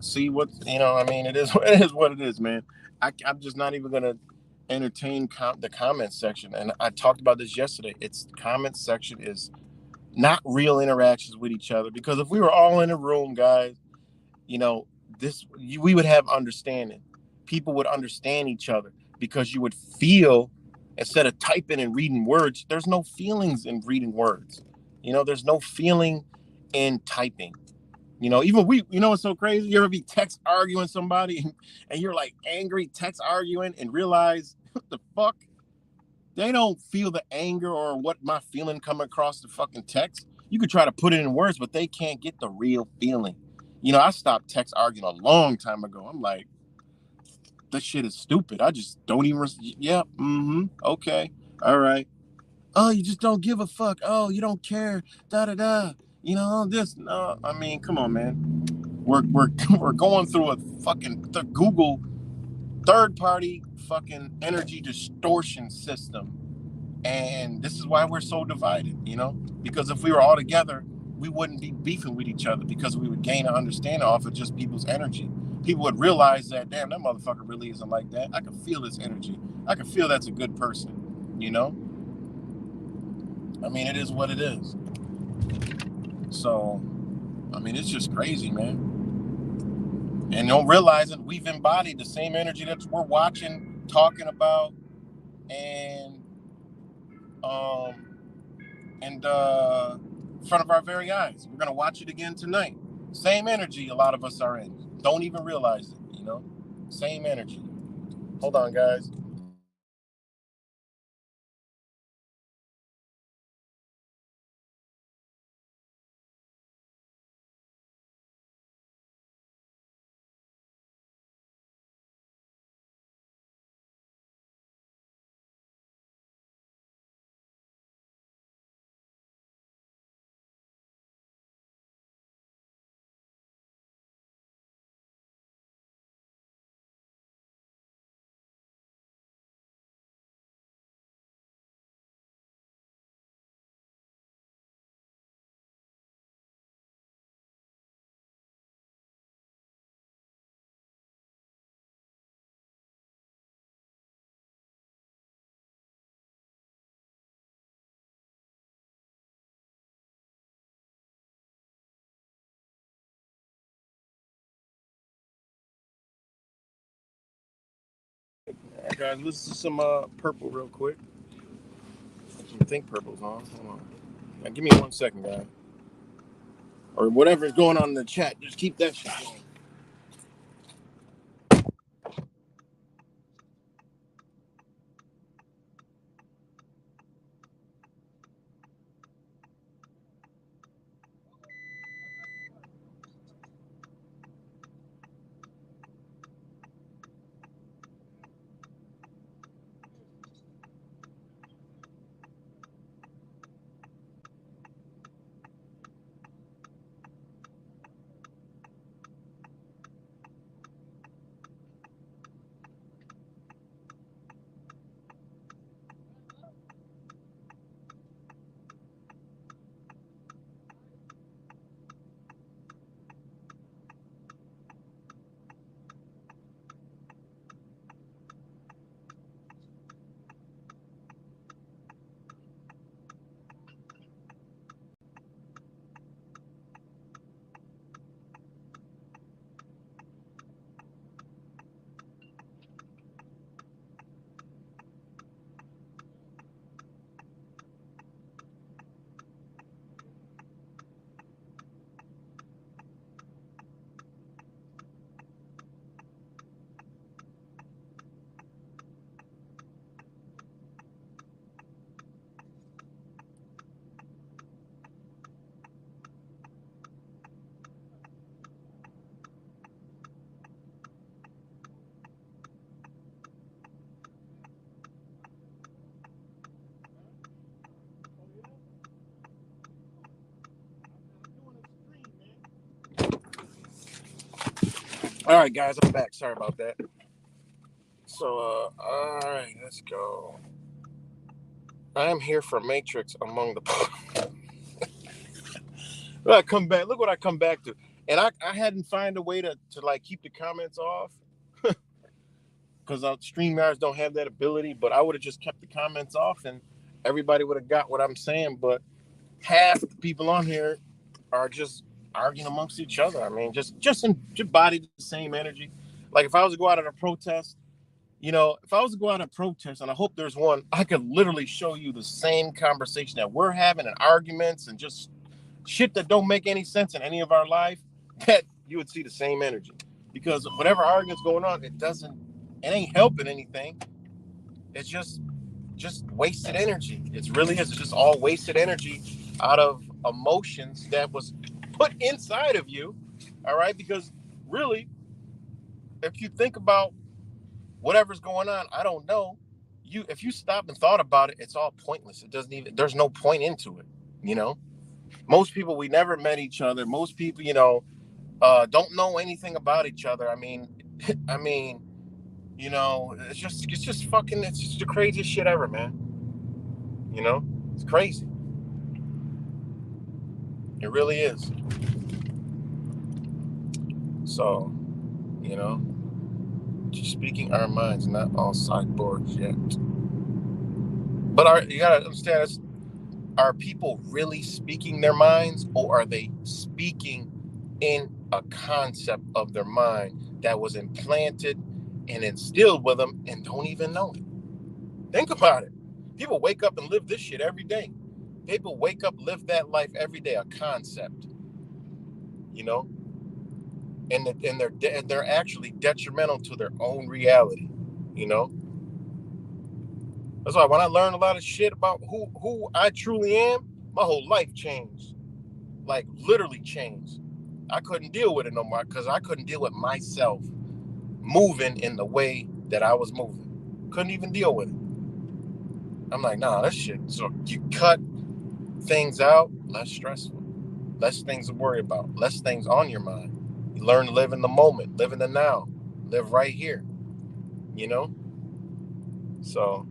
see what you know. I mean, it is it is what it is, man. I'm just not even gonna entertain the comment section. And I talked about this yesterday. It's comment section is not real interactions with each other, because if we were all in a room, guys, you know, we would have understanding. People would understand each other because you would feel, instead of typing and reading words. There's no feelings in reading words. You know, there's no feeling in typing. You know, even you know, it's so crazy. You ever be text arguing somebody and you're like angry text arguing and realize what the fuck? They don't feel the anger or what my feeling coming across the fucking text. You could try to put it in words, but they can't get the real feeling. You know, I stopped text arguing a long time ago. I'm like, this shit is stupid. I just don't even. Yeah, okay, all right. Oh, you just don't give a fuck. Oh, you don't care. Da da da. You know this. No, I mean, come on, man. We're we're going through a fucking Google third party fucking energy distortion system. And this is why we're so divided, you know? Because if we were all together, we wouldn't be beefing with each other, because we would gain an understanding off of just people's energy. People would realize that, damn, that motherfucker really isn't like that. I can feel his energy. I can feel that's a good person, you know? I mean, it is what it is. So, I mean, it's just crazy, man. And don't realize it, we've embodied the same energy that we're watching, talking about, and um, in front of our very eyes. We're gonna watch it again tonight. Same energy a lot of us are in. Don't even realize it, you know? Same energy. Hold on, guys. All right, guys, listen to some purple real quick. I think purple's on. Hold on. Now, give me 1 second, guys. Or whatever's going on in the chat, just keep that shit going. All right, guys, I'm back. Sorry about that. So, all right, let's go. I am here for Matrix among the. I come back. Look what I come back to, and I hadn't find a way to like keep the comments off because StreamYards don't have that ability. But I would have just kept the comments off, and everybody would have got what I'm saying. But half the people on here are just arguing amongst each other. I mean, just body the same energy. Like if I was to go out at a protest, if I was to go out and protest, and I hope there's one, I could literally show you the same conversation that we're having and arguments and just shit that don't make any sense in any of our life, that you would see the same energy. Because whatever argument's going on, it ain't helping anything. It's just wasted energy. It really is. It's just all wasted energy out of emotions that was put inside of you. All right, because really, if you think about whatever's going on, I don't know. If you stop and thought about it, it's all pointless. It doesn't even there's no point into it. You know, most people we never met each other. Most people, don't know anything about each other. I mean, I mean, it's just the craziest shit ever, man. You know, it's crazy. It really is. So, you know, just speaking our minds, not all sideboards yet. But you gotta understand, are people really speaking their minds, or are they speaking in a concept of their mind that was implanted and instilled with them and don't even know it? Think about it. People wake up and live this shit every day. People wake up, live that life every day, a concept, you know, and they're actually detrimental to their own reality, you know. That's why when I learned a lot of shit about who I truly am, my whole life changed. Like literally changed. I couldn't deal with it no more because I couldn't deal with myself moving in the way that I was moving. Couldn't even deal with it. I'm like, nah, that shit. So you cut things out, less stressful, less things to worry about, less things on your mind. You learn to live in the moment, live in the now, live right here, you know? So,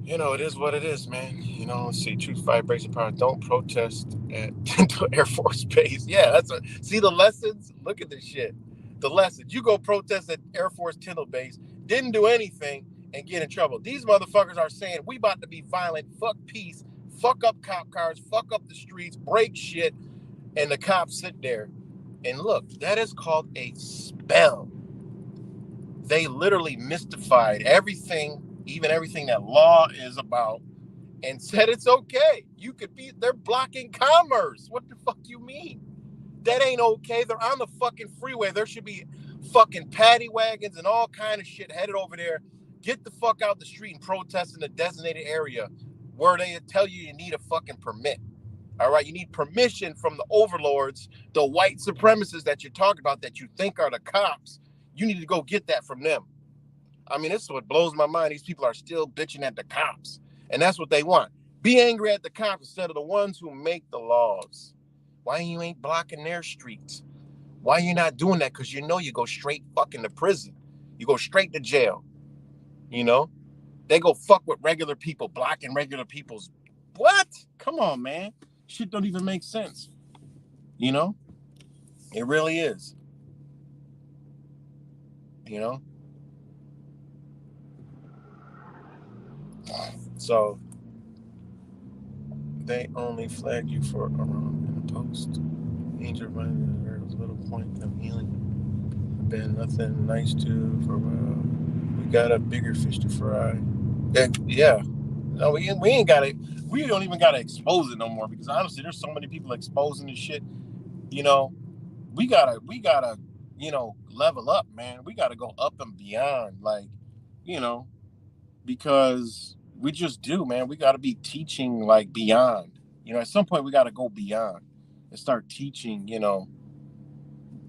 it is what it is, man. Let's see, truth, vibration, power. Don't protest at Air Force Base. Yeah, see the lessons? Look at this shit. The lessons. You go protest at Air Force Tyndall Base, didn't do anything, and get in trouble. These motherfuckers are saying, we about to be violent, fuck peace, fuck up cop cars, fuck up the streets, break shit, and the cops sit there. And look, that is called a spell. They literally mystified everything, even everything that law is about, and said it's okay. They're blocking commerce. What the fuck you mean? That ain't okay. They're on the fucking freeway. There should be fucking paddy wagons and all kind of shit headed over there. Get the fuck out the street and protest in the designated area where they tell you need a fucking permit. All right, you need permission from the overlords, the white supremacists that you're talking about that you think are the cops. You need to go get that from them. I mean, this is what blows my mind. These people are still bitching at the cops. And that's what they want. Be angry at the cops instead of the ones who make the laws. Why you ain't blocking their streets? Why you not doing that? Because you go straight fucking to prison. You go straight to jail. You know? They go fuck with regular people, blocking regular people's. What? Come on, man. Shit don't even make sense. You know? It really is. You know? So they only flag you for a wrong in a post. Angel reminded there was little point of healing. Been nothing nice to for a while. We got a bigger fish to fry. Yeah. No, we ain't got it. We don't even gotta expose it no more because honestly, there's so many people exposing this shit. You know, we gotta, level up, man. We gotta go up and beyond, like, you know, because we just do, man. We gotta be teaching like beyond. At some point we gotta go beyond and start teaching,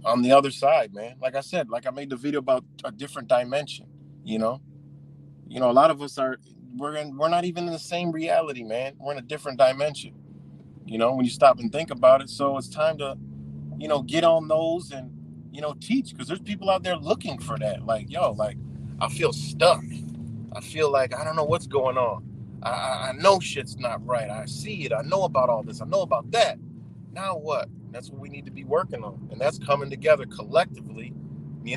on the other side, man. Like I said, like I made the video about a different dimension, you know. A lot of us we're not even in the same reality, man. We're in a different dimension, when you stop and think about it. So it's time to, get on those and teach, because there's people out there looking for that. Like, yo, like, I feel stuck. I feel like I don't know what's going on. I know shit's not right. I see it. I know about all this. I know about that. Now what? That's what we need to be working on, and that's coming together collectively. We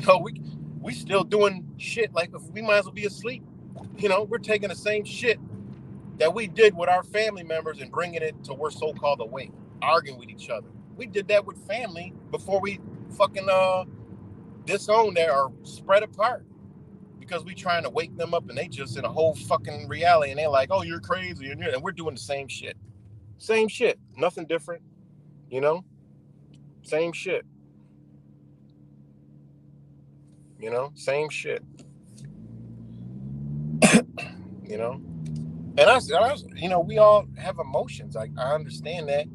still doing shit like we might as well be asleep. We're taking the same shit that we did with our family members and bringing it to we're so-called awake, arguing with each other. We did that with family before we fucking disown that or spread apart, because we trying to wake them up and they just in a whole fucking reality, and they're like, oh, you're crazy, and we're doing the same shit. Same shit. Nothing different. Same shit. Same shit. And we all have emotions. I understand that,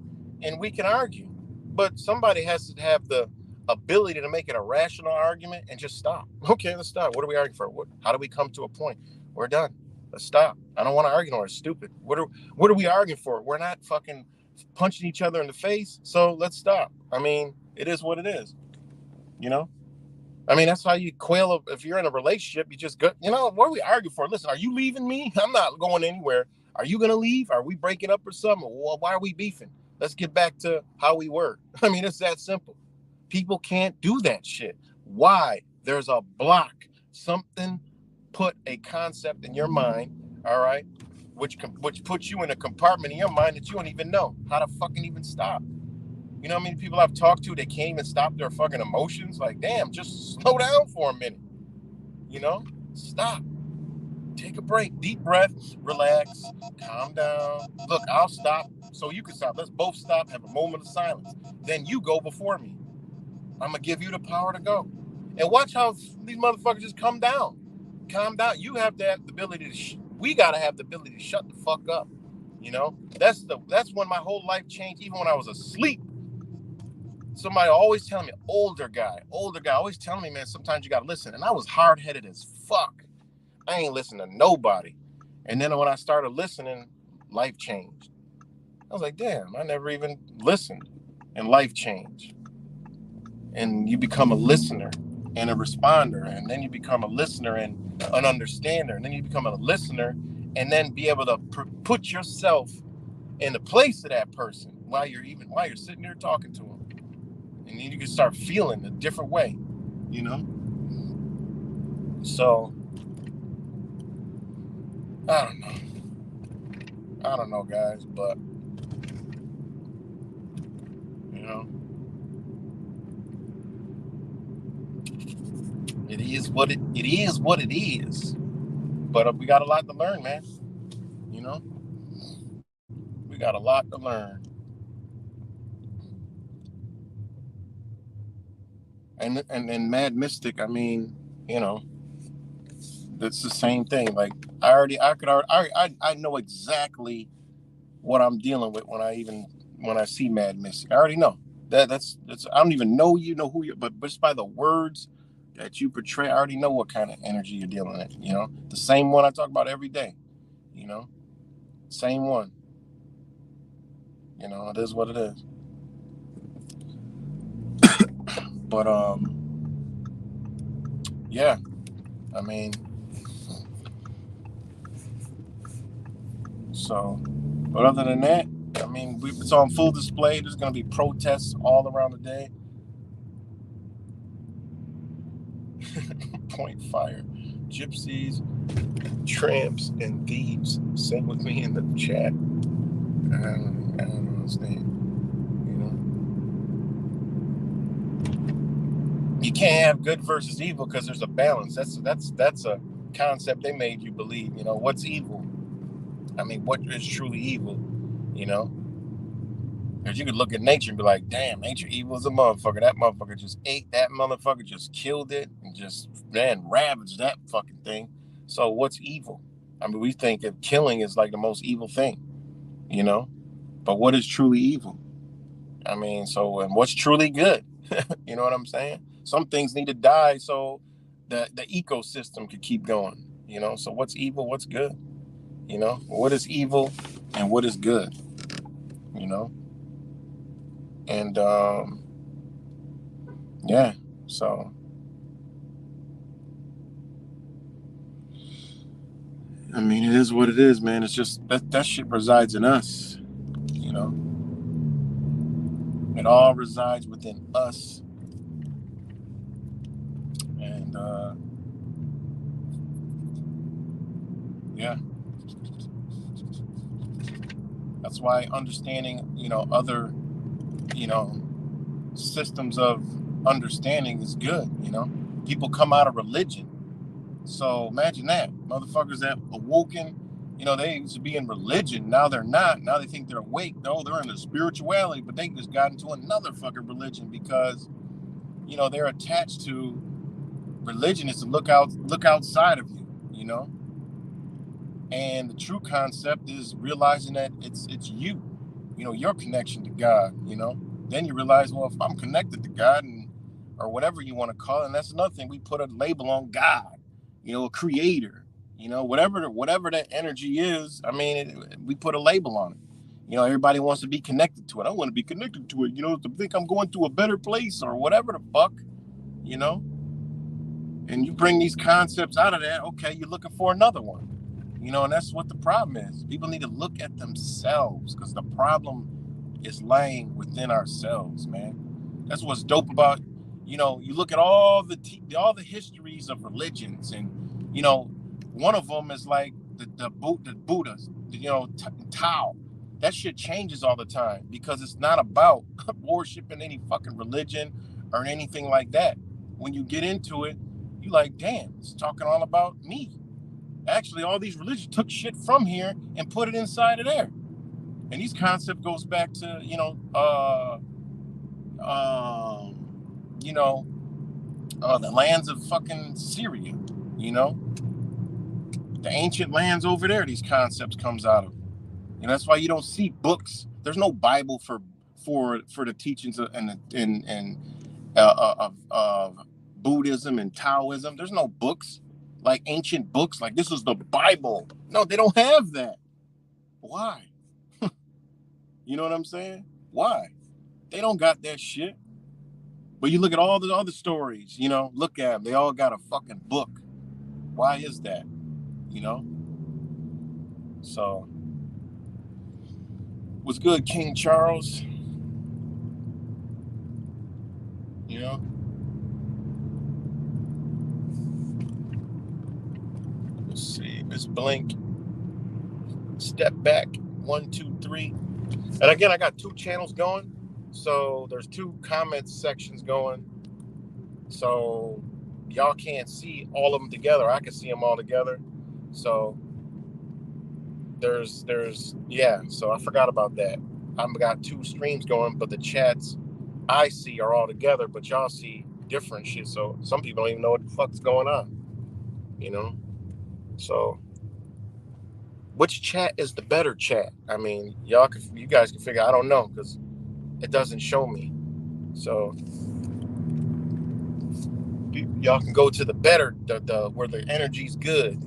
and we can argue, but somebody has to have the ability to make it a rational argument and just stop. Okay, let's stop. What are we arguing for? How do we come to a point? We're done. Let's stop. I don't want to argue no more. It's stupid. What are we arguing for? We're not fucking punching each other in the face, so let's stop. I mean, it is what it is. That's how you quail. If you're in a relationship, you just go, what are we arguing for? Listen, are you leaving me? I'm not going anywhere. Are you going to leave? Are we breaking up or something? Well, why are we beefing? Let's get back to how we were. It's that simple. People can't do that shit. Why? There's a block. Something put a concept in your mind, all right, which puts you in a compartment in your mind that you don't even know how to fucking even stop. You know how many people I've talked to, they can't even stop their fucking emotions? Like, damn, just slow down for a minute. Stop. Take a break. Deep breath. Relax. Calm down. Look, I'll stop so you can stop. Let's both stop. Have a moment of silence. Then you go before me. I'm going to give you the power to go. And watch how these motherfuckers just come down. Calm down. You have to have the ability to... we got to have the ability to shut the fuck up. That's when my whole life changed, even when I was asleep. Somebody always telling me, older guy, always telling me, man, sometimes you got to listen. And I was hard-headed as fuck. I ain't listening to nobody. And then when I started listening, life changed. I was like, damn, I never even listened. And life changed. And you become a listener and a responder. And then you become a listener and an understander. And then you become a listener and then be able to put yourself in the place of that person while you're sitting there talking to them. And then you can start feeling a different way, So, I don't know, guys, but, it is what it is. But we got a lot to learn, man. We got a lot to learn. And Mad Mystic, that's the same thing. Like I know exactly what I'm dealing with when I see Mad Mystic. I already know that's I don't even know who you're, but just by the words that you portray, I already know what kind of energy you're dealing with. The same one I talk about every day. Same one. It is what it is. But yeah, so. But other than that, it's on full display. There's going to be protests all around the day. Point fire. Gypsies, tramps, and thieves. Same with me in the chat. I don't understand. You can't have good versus evil because there's a balance. That's a concept they made you believe. What's evil? What is truly evil? Because you could look at nature and be like, damn, nature evil as a motherfucker. That motherfucker just ate that motherfucker, just killed it, and just, ravaged that fucking thing. So what's evil? We think that killing is like the most evil thing, But what is truly evil? And what's truly good? You know what I'm saying? Some things need to die so the ecosystem could keep going, So what's evil? What's good? What is evil and what is good? And yeah, So, I mean, it is what it is, man. It's just that shit resides in us, you know. It all resides within us, and yeah, that's why understanding, other, you know, systems of understanding is good. People come out of religion. So imagine that. Motherfuckers that awoken, they used to be in religion. Now they're not. Now they think they're awake. No, they're in the spirituality, but they just got into another fucking religion because, they're attached to religion is to look outside of you, And the true concept is realizing that it's you, your connection to God, Then you realize, well, if I'm connected to God or whatever you want to call it, and that's another thing, we put a label on God, a creator, whatever that energy is. I mean, we put a label on it. Everybody wants to be connected to it. I want to be connected to it, to think I'm going to a better place or whatever the fuck, you know. And you bring these concepts out of that, okay, you're looking for another one. And that's what the problem is. People need to look at themselves because the problem is laying within ourselves, man. That's what's dope about, you look at all the histories of religions, and one of them is like the Buddhas, Tao. That shit changes all the time because it's not about worshiping any fucking religion or anything like that. When you get into it, you like, damn, it's talking all about me. Actually, all these religions took shit from here and put it inside of there. And these concept goes back to, the lands of fucking Syria, the ancient lands over there. These concepts comes out of. That's why you don't see books. There's no Bible for the teachings of Buddhism and Taoism. There's no books like ancient books. Like this is the Bible. No, they don't have that. Why? You know what I'm saying? Why? They don't got that shit. But you look at all the other stories, look at them. They all got a fucking book. Why is that? So, what's good, King Charles? Let's see. Miss Blink. Step back. 1, 2, 3. And again, I got 2 channels going. So there's 2 comment sections going. So y'all can't see all of them together. I can see them all together. So so I forgot about that. I've got 2 streams going, but the chats I see are all together, but y'all see different shit. So some people don't even know what the fuck's going on. So which chat is the better chat? I mean, you guys can figure. I don't know because it doesn't show me. So y'all can go to the better, the where the energy's good.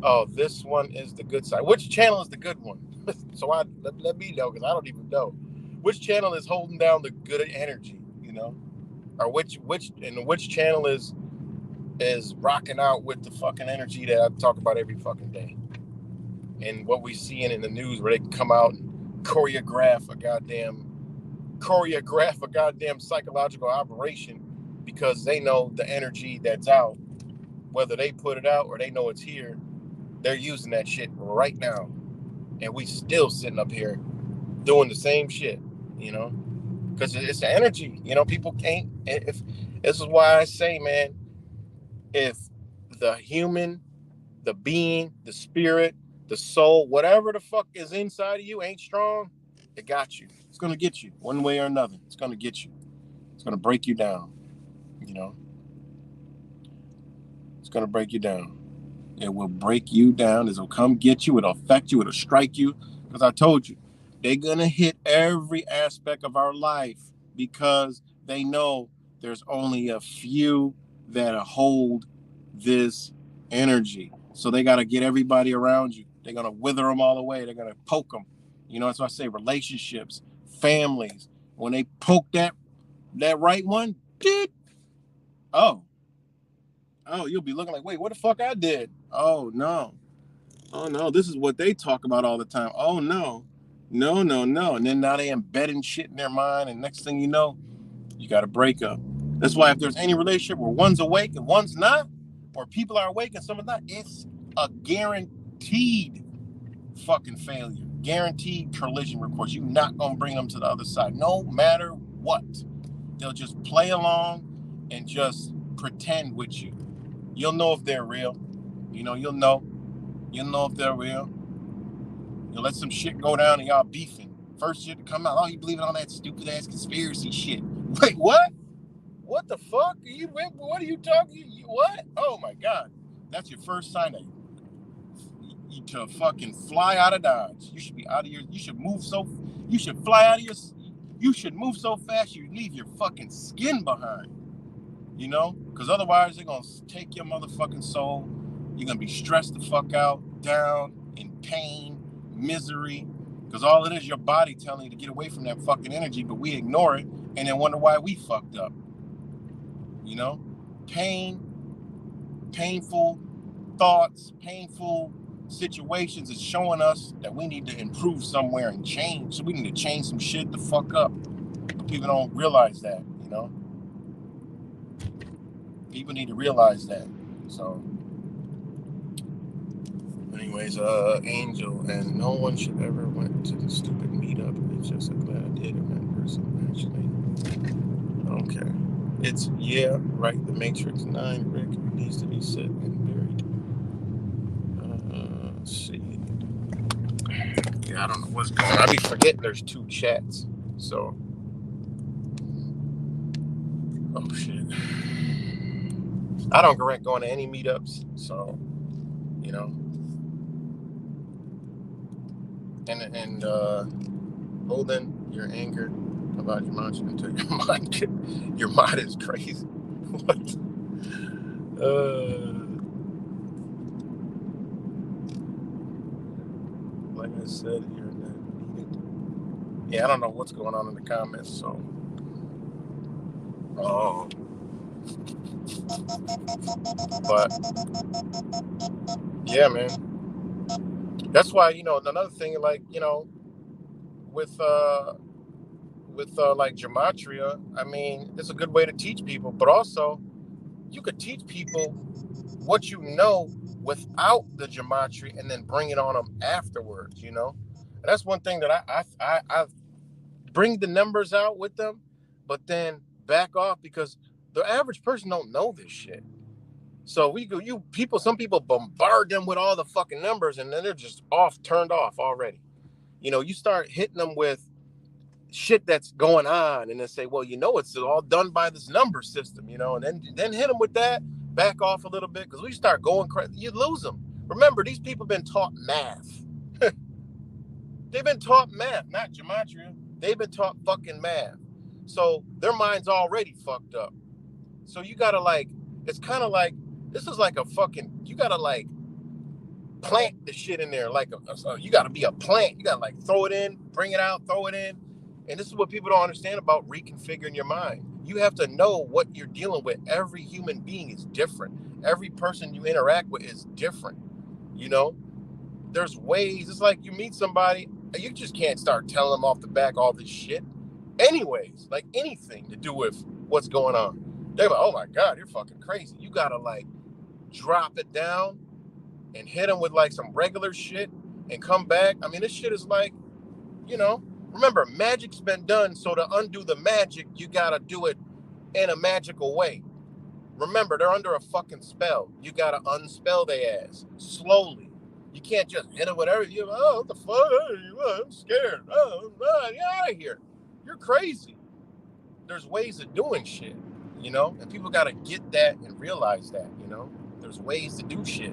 Oh, this one is the good side. Which channel is the good one? So let me know because I don't even know. Which channel is holding down the good energy? Or which channel is rocking out with the fucking energy that I talk about every fucking day. And what we see in the news where they can come out and choreograph a goddamn psychological operation because they know the energy that's out, whether they put it out or they know it's here, they're using that shit right now. And we still sitting up here doing the same shit, because it's the energy, people can't. If this is why I say, man, if the human, the being, the spirit, the soul, whatever the fuck is inside of you ain't strong, it got you. It's going to get you one way or another. It's going to get you. It's going to break you down. It's going to break you down. It will break you down. It'll come get you. It'll affect you. It'll strike you. Because I told you, they're going to hit every aspect of our life because they know there's only a few that hold this energy. So they got to get everybody around you. They're going to wither them all away. They're going to poke them. That's why I say relationships, families. When they poke that that right one, dude. Oh, you'll be looking like, wait, what the fuck I did? Oh no. Oh no, this is what they talk about all the time. Oh no. No, no, no. And then now they embedding shit in their mind, and next thing you know, you got a breakup. That's why if there's any relationship where one's awake and one's not, or people are awake and someone's not, it's a guaranteed fucking failure. Guaranteed collision course. You're not gonna bring them to the other side, no matter what. They'll just play along and just pretend with you. You'll know if they're real. You'll know. You'll know if they're real. You'll let some shit go down and y'all beefing. First shit to come out, oh, you believe in all that stupid ass conspiracy shit. Wait, what? What the fuck? What are you talking? What? Oh my God. That's your first sign of to fucking fly out of Dodge. You should be out of your, you should move so, you should fly out of your, you should move so fast you leave your fucking skin behind. Because otherwise they're going to take your motherfucking soul. You're going to be stressed the fuck out, down, in pain, misery. Because all it is your body telling you to get away from that fucking energy, but we ignore it and then wonder why we fucked up. Pain, painful thoughts, painful situations is showing us that we need to improve somewhere and change. So we need to change some shit the fuck up. But people don't realize that, People need to realize that. So, anyways, Angel, and no one should ever went to the stupid meetup. It's just so glad I did in that person, actually. Okay. It's, yeah, right, the Matrix 9, Rick, needs to be set and buried. Let's see. Yeah, I don't know what's going on. I be forgetting there's 2 chats. So, oh shit. I don't correct going to any meetups, so, And Holden, you're anchored about your mind until your mind is crazy. What? Like I said, you're not needed. Yeah, I don't know what's going on in the comments, so. Oh. But yeah, man. That's why, another thing, like, with like gematria, I mean, it's a good way to teach people, but also you could teach people what you know without the gematria and then bring it on them afterwards, And that's one thing that I bring the numbers out with them, but then back off because the average person don't know this shit. So some people bombard them with all the fucking numbers and then they're just turned off already. You start hitting them with shit that's going on and then say, well, it's all done by this number system, and then hit them with that, back off a little bit, because we start going crazy, you lose them. Remember, these people have been taught math. They've been taught math, not gematria. They've been taught fucking math. So their mind's already fucked up. So you gotta it's kind of like, this is like a fucking, you gotta plant the shit in there. You gotta be a plant. You gotta throw it in, bring it out, throw it in. And this is what people don't understand about reconfiguring your mind. You have to know what you're dealing with. Every human being is different. Every person you interact with is different. There's ways. It's like you meet somebody, you just can't start telling them off the back all this shit. Anyways, like anything to do with what's going on. They're like, oh my God, you're fucking crazy. You gotta drop it down and hit them with some regular shit and come back. I mean, this shit is remember, magic's been done, so to undo the magic, you gotta do it in a magical way. Remember, they're under a fucking spell. You gotta unspell their ass slowly. You can't just hit them with everything. Oh, what the fuck? I'm scared. Oh, get out of here. You're crazy. There's ways of doing shit, and people gotta get that and realize that, There's ways to do shit.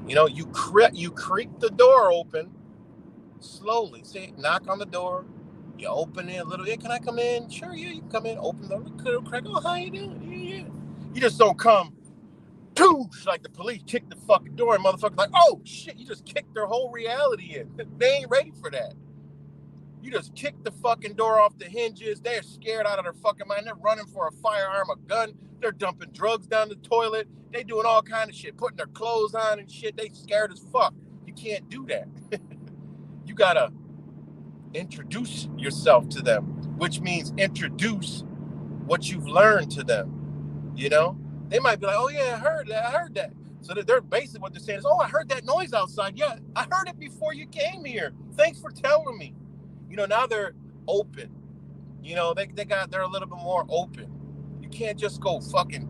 You creak the door open slowly. Say, knock on the door. You open it a little. Hey, can I come in? Sure, yeah, you can come in. Open the door. Crack. Oh, how you doing? Yeah. You just don't come. Poosh, like the police kick the fucking door and motherfuckers like, oh shit, you just kicked their whole reality in. They ain't ready for that. You just kick the fucking door off the hinges. They're scared out of their fucking mind. They're running for a firearm, a gun. They're dumping drugs down the toilet. They doing all kind of shit, putting their clothes on and shit. They scared as fuck. You can't do that. You gotta introduce yourself to them, which means introduce what you've learned to them. You know, they might be like, oh yeah, I heard that. So they're basically what they're saying is, oh, I heard that noise outside. Yeah, I heard it before you came here. Thanks for telling me. You know, now they're open. You know, they're a little bit more open. You can't just go fucking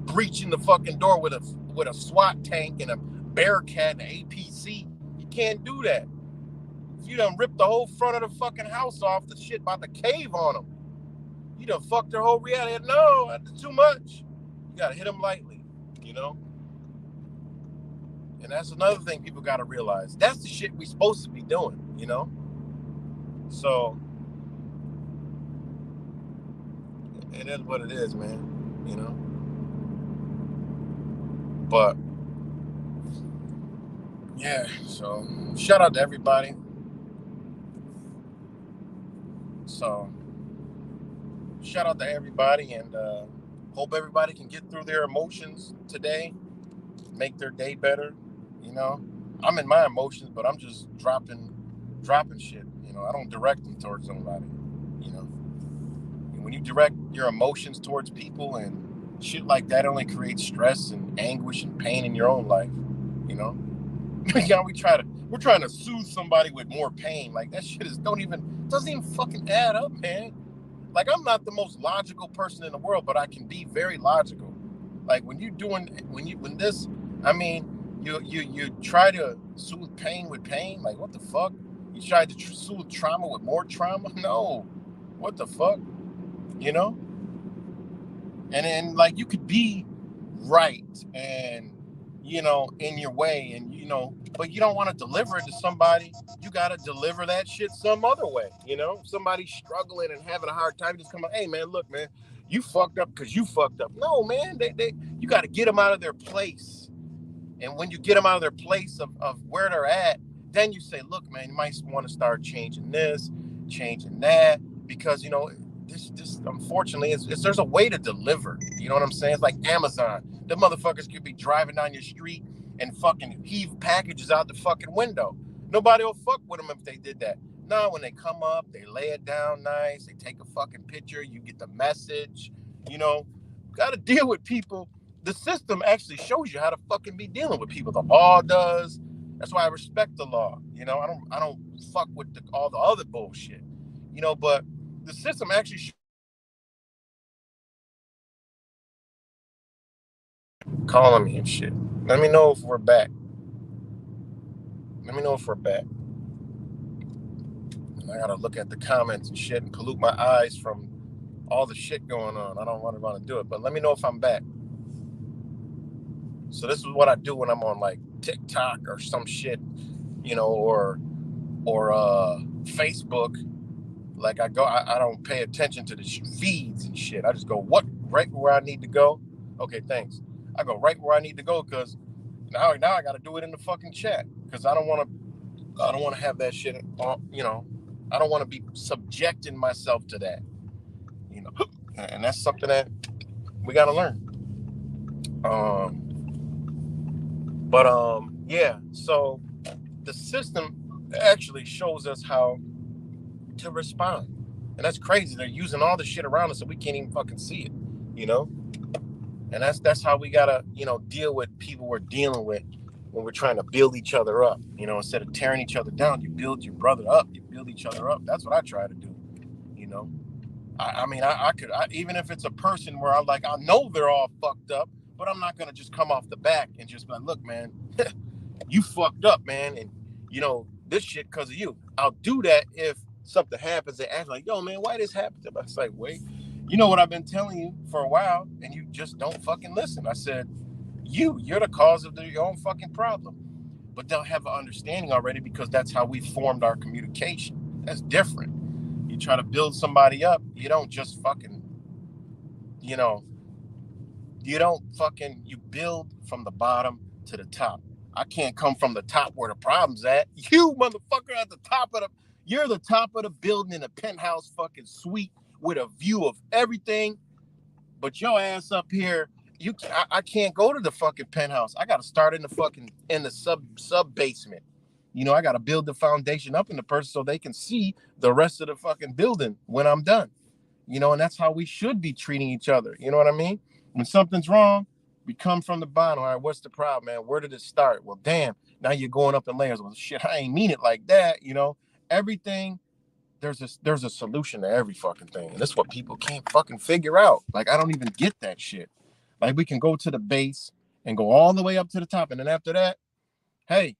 breaching the fucking door with a SWAT tank and a Bearcat and an APC. You can't do that. If you done ripped the whole front of the fucking house off, the shit about to cave on them. You done fucked their whole reality. No, that's too much. You gotta hit them lightly, you know? And that's another thing people gotta realize. That's the shit we supposed to be doing, you know? So it is what it is, man, you know? But yeah, so shout out to everybody. So shout out to everybody, and hope everybody can get through their emotions today, make their day better. You know, I'm in my emotions, but I'm just dropping shit. You know, I don't direct them towards somebody. You know, and when you direct your emotions towards people and shit like that, only creates stress and anguish and pain in your own life. You know, yeah, we're trying to soothe somebody with more pain. Like that shit doesn't even fucking add up, man. Like, I'm not the most logical person in the world, but I can be very logical. Like when you try to soothe pain with pain. Like, what the fuck? You try to soothe trauma with more trauma? No. What the fuck? You know? And then, like, you could be right and, you know, in your way, and, you know, but you don't want to deliver it to somebody. You got to deliver that shit some other way, you know? Somebody struggling and having a hard time, just come on, hey, man, look, man, you fucked up because you fucked up. No, man, you got to get them out of their place. And when you get them out of their place of where they're at, then you say, look, man, you might want to start changing this, changing that, because, you know, this unfortunately there's a way to deliver. You know what I'm saying? It's like Amazon. The motherfuckers could be driving down your street and fucking heave packages out the fucking window. Nobody will fuck with them if they did that. No, when they come up, they lay it down nice. They take a fucking picture. You get the message. You know, got to deal with people. The system actually shows you how to fucking be dealing with people. The law does. That's why I respect the law. You know, I don't fuck with all the other bullshit. You know, but the system actually calling me and shit. Let me know if we're back. Let me know if we're back. And I gotta look at the comments and shit and pollute my eyes from all the shit going on. I don't want to do it, but let me know if I'm back. So this is what I do when I'm on like TikTok or some shit, you know, or Facebook. Like I don't pay attention to the feeds and shit. I just go right where I need to go. Okay, thanks. I go right where I need to go because now I got to do it in the fucking chat because I don't want to have that shit. You know, I don't want to be subjecting myself to that. You know, and that's something that we got to learn. Yeah. So the system actually shows us how to respond, and that's crazy. They're using all the shit around us so we can't even fucking see it, you know. And that's how we gotta, you know, deal with people we're dealing with when we're trying to build each other up. You know, instead of tearing each other down, you build your brother up. You build each other up. That's what I try to do. You know, I could even if it's a person where I know they're all fucked up, but I'm not gonna just come off the back and just be like, look, man, you fucked up, man, and you know this shit because of you. I'll do that if something happens. They ask like, yo, man, why this happened? I was like, wait, you know what I've been telling you for a while, and you just don't fucking listen. I said, you're the cause of your own fucking problem. But they'll have an understanding already because that's how we formed our communication. That's different. You try to build somebody up, you don't just fucking, you know, you build from the bottom to the top. I can't come from the top where the problem's at. You motherfucker at the top of You're the top of the building in a penthouse fucking suite with a view of everything, but your ass up here, I can't go to the fucking penthouse. I got to start in the sub basement. I got to build the foundation up in the person so they can see the rest of the fucking building when I'm done. And that's how we should be treating each other. You know what I mean? When something's wrong, we come from the bottom. All right, what's the problem, man? Where did it start? Well, damn, now you're going up in layers. Well, shit, I ain't mean it like that. Everything, there's a solution to every fucking thing. And that's what people can't fucking figure out. Like, I don't even get that shit. Like, we can go to the base and go all the way up to the top. And then after that, hey,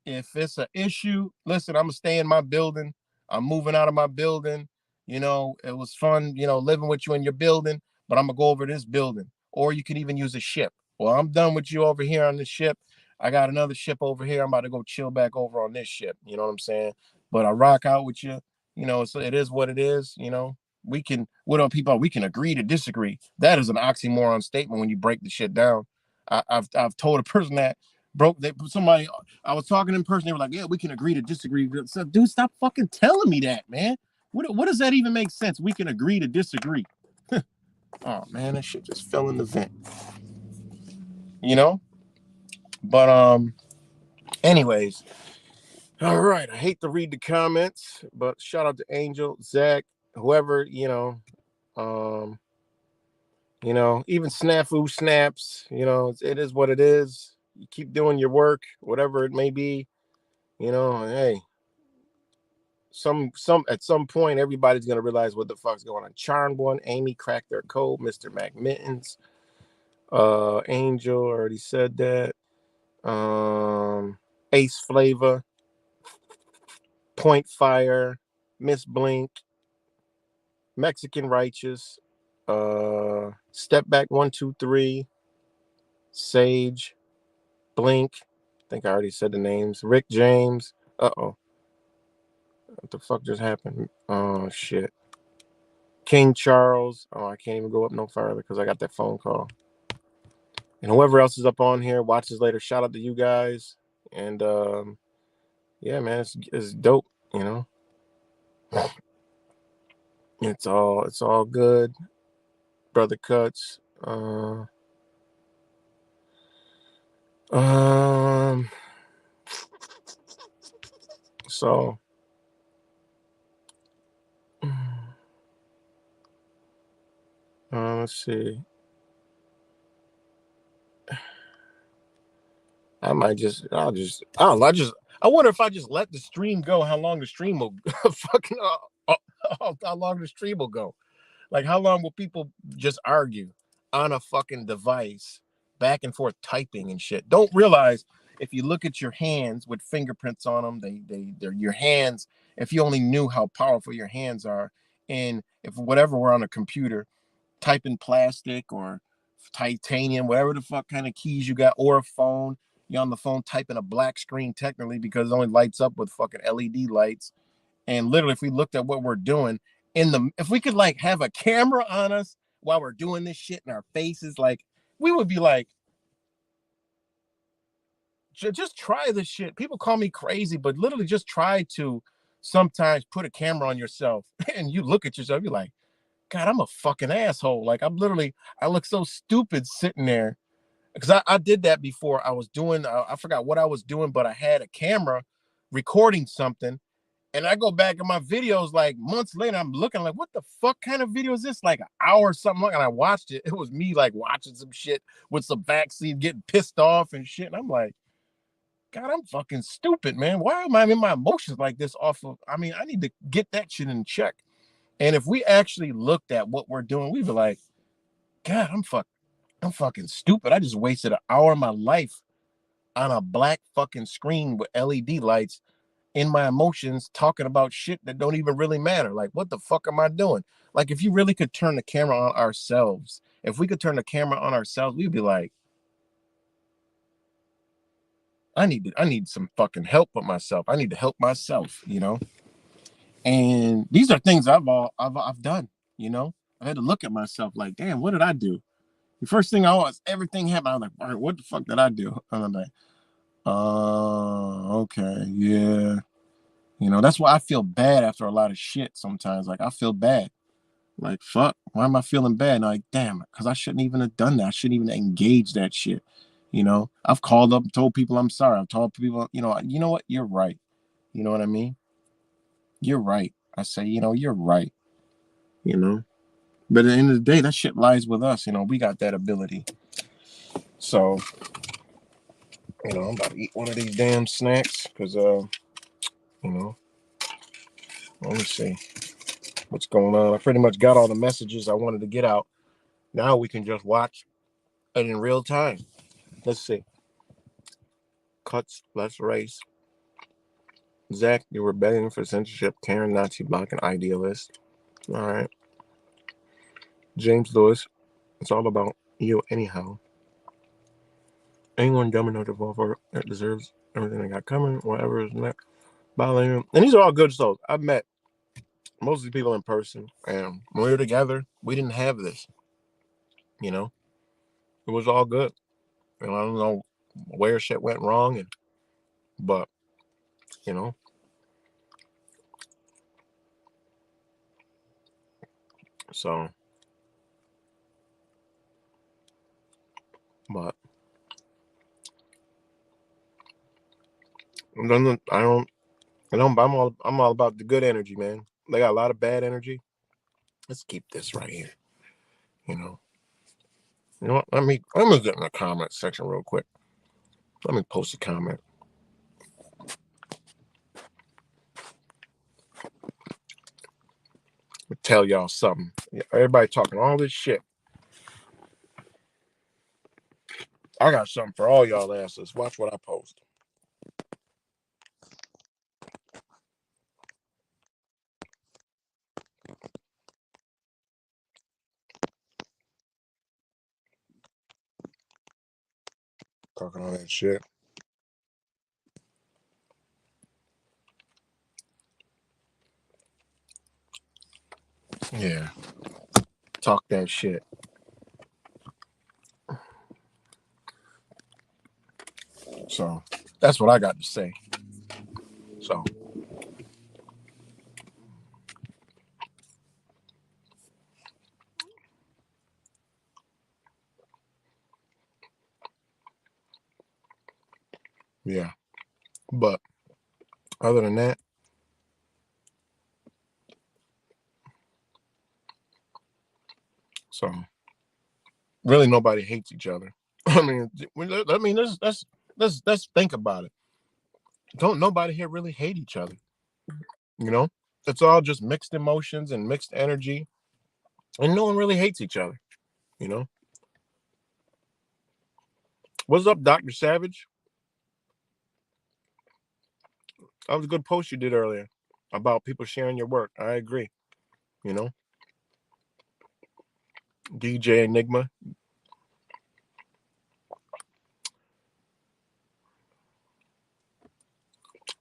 if it's an issue, listen, I'm gonna stay in my building. I'm moving out of my building. It was fun, living with you in your building, but I'm gonna go over this building. Or you could even use a ship. Well, I'm done with you over here on the ship. I got another ship over here. I'm about to go chill back over on this ship. You know what I'm saying? But I rock out with you. So it is what it is. We can, what are people? We can agree to disagree. That is an oxymoron statement when you break the shit down. I've told a person that somebody, I was talking in person, they were like, yeah, we can agree to disagree. So, dude, stop fucking telling me that, man. What does that even make sense? We can agree to disagree. Oh man, that shit just fell in the vent. But anyways, all right. I hate to read the comments, but shout out to Angel, Zach, whoever, even Snafu Snaps, it is what it is. You keep doing your work, whatever it may be, hey, some at some point everybody's gonna realize what the fuck's going on. Charmed One, Amy cracked their code, Mr. McMittens, Angel already said that. Ace Flavor, Point Fire, Miss Blink, Mexican Righteous, Step Back 123, Sage, Blink. I think I already said the names. Rick James. Uh-oh. What the fuck just happened? Oh shit. King Charles. Oh, I can't even go up no further because I got that phone call. And whoever else is up on here, watches later. Shout out to you guys. And yeah, man, it's dope, It's all good. Brother Cuts. So let's see. I wonder if I just let the stream go, how long the stream will fucking how long the stream will go. Like, how long will people just argue on a fucking device, back and forth typing and shit? Don't realize if you look at your hands with fingerprints on them, they're your hands. If you only knew how powerful your hands are, and if whatever we're on a computer, typing plastic or titanium, whatever the fuck kind of keys you got, or a phone, you're on the phone typing a black screen technically because it only lights up with fucking LED lights. And literally, if we looked at what we're doing if we could like have a camera on us while we're doing this shit in our faces, like we would be like, just try this shit. People call me crazy, but literally just try to sometimes put a camera on yourself and you look at yourself, you're like, God, I'm a fucking asshole. Like I look so stupid sitting there because I did that before. I was doing, I forgot what I was doing, but I had a camera recording something. And I go back in my videos like months later, I'm looking like, what the fuck kind of video is this? Like an hour or something long. And I watched it. It was me like watching some shit with some vaccine, getting pissed off and shit. And I'm like, God, I'm fucking stupid, man. Why am I in my emotions like this off of, I need to get that shit in check. And if we actually looked at what we're doing, we'd be like, God, I'm fucking stupid. I just wasted an hour of my life on a black fucking screen with LED lights in my emotions talking about shit that don't even really matter. Like, what the fuck am I doing? Like, if you really could turn the camera on ourselves, if we could turn the camera on ourselves, we'd be like, I need some fucking help with myself. I need to help myself, And these are things I've done, I had to look at myself like, damn, what did I do? The first thing everything happened. I was like, all right, what the fuck did I do? And I'm like, okay, yeah. You know, that's why I feel bad after a lot of shit sometimes. Like, I feel bad. Like, fuck, why am I feeling bad? And I'm like, damn, because I shouldn't even have done that. I shouldn't even engage that shit. You know, I've called up and told people I'm sorry. I've told people, you know what? You're right. You know what I mean? You're right. I say, you're right. You know, but at the end of the day, that shit lies with us. You know, we got that ability. So, I'm about to eat one of these damn snacks because, you know, let me see what's going on. I pretty much got all the messages I wanted to get out. Now we can just watch it in real time. Let's see. Cuts, let's race. Zach, you're rebelling for censorship. Karen, Nazi, block, and idealist. All right. James Lewis, it's all about you anyhow. Anyone dumb enough to fall for it deserves everything they got coming, whatever is next. And these are all good souls. I've met most of the people in person, and when we were together, we didn't have this. You know, it was all good. And I don't know where shit went wrong, but you know, so, but I'm all about the good energy, man. They got a lot of bad energy. Let's keep this right here. You know, you know what? Let me get in the comment section real quick. Let me post a comment. Tell y'all something. Everybody talking all this shit. I got something for all y'all asses. Watch what I post. Talking all that shit. Yeah. Talk that shit. So that's what I got to say. So yeah. But other than that, so really nobody hates each other. Let's think about it. Don't nobody here really hate each other. You know, it's all just mixed emotions and mixed energy, and no one really hates each other. You know, what's up, Dr. Savage? That was a good post you did earlier about people sharing your work. I agree. You know, DJ Enigma.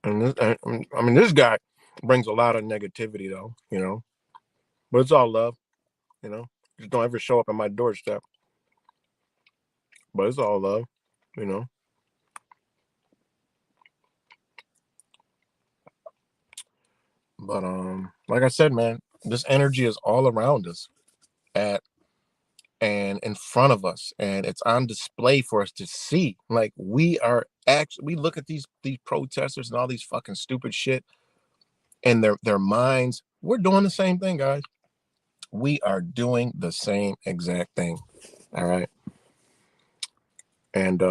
And this guy brings a lot of negativity, though. You know, but it's all love. You know, just don't ever show up at my doorstep. But it's all love. You know, but like I said, man, this energy is all around us, at and in front of us, and it's on display for us to see. Like, we look at these protesters and all these fucking stupid shit, and their minds. We're doing the same thing, guys. We are doing the same exact thing. All right. And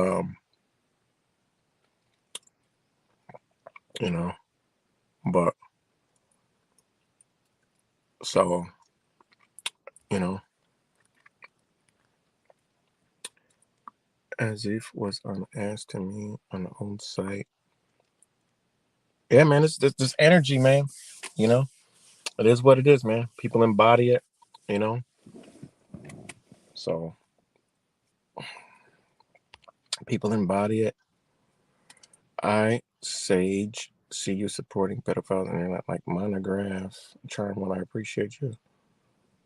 you know, but so, you know, as if was unasked to me on the own site. Yeah, man, it's this energy, man. You know, it is what it is, man. People embody it, you know. So people embody it. I Sage see you supporting pedophiles and you're not like monograph. Trying what I appreciate you.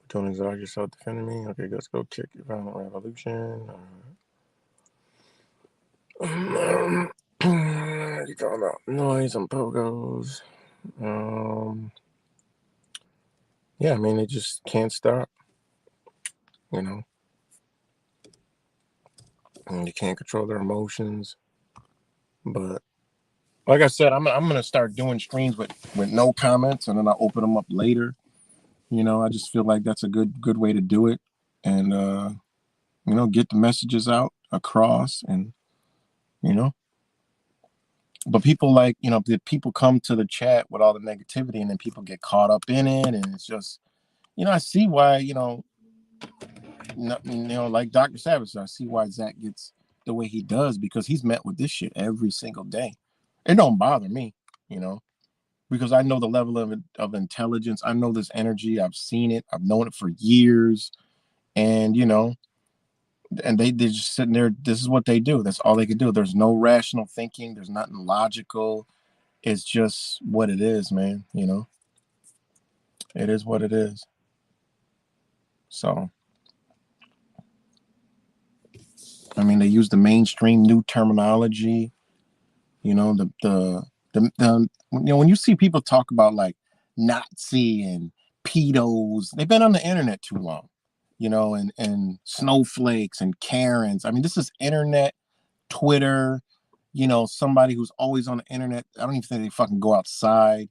Don't exhaust yourself defending me. Okay, let's go kick your violent revolution. You talking about noise and pogos. Yeah, I mean, they just can't stop, you know, and you can't control their emotions. But like I said, I'm gonna start doing streams with no comments, and then I'll open them up later. You know, I just feel like that's a good way to do it, and you know, get the messages out across, and you know, but people like, you know, the people come to the chat with all the negativity, and then people get caught up in it, and it's just, you know, I see why, like Dr. Savage, I see why Zach gets the way he does, because he's met with this shit every single day. It don't bother me, you know, because I know the level of intelligence. I know this energy. I've seen it. I've known it for years, and you know, and they just sitting there. This is what they do. That's all they can do. There's no rational thinking. There's nothing logical. It's just what it is, man. You know, it is what it is. So, I mean, they use the mainstream new terminology. You know, you know, when you see people talk about like Nazi and pedos, they've been on the internet too long. You know, and snowflakes and Karens. I mean, this is internet, Twitter. You know, somebody who's always on the internet. I don't even think they fucking go outside.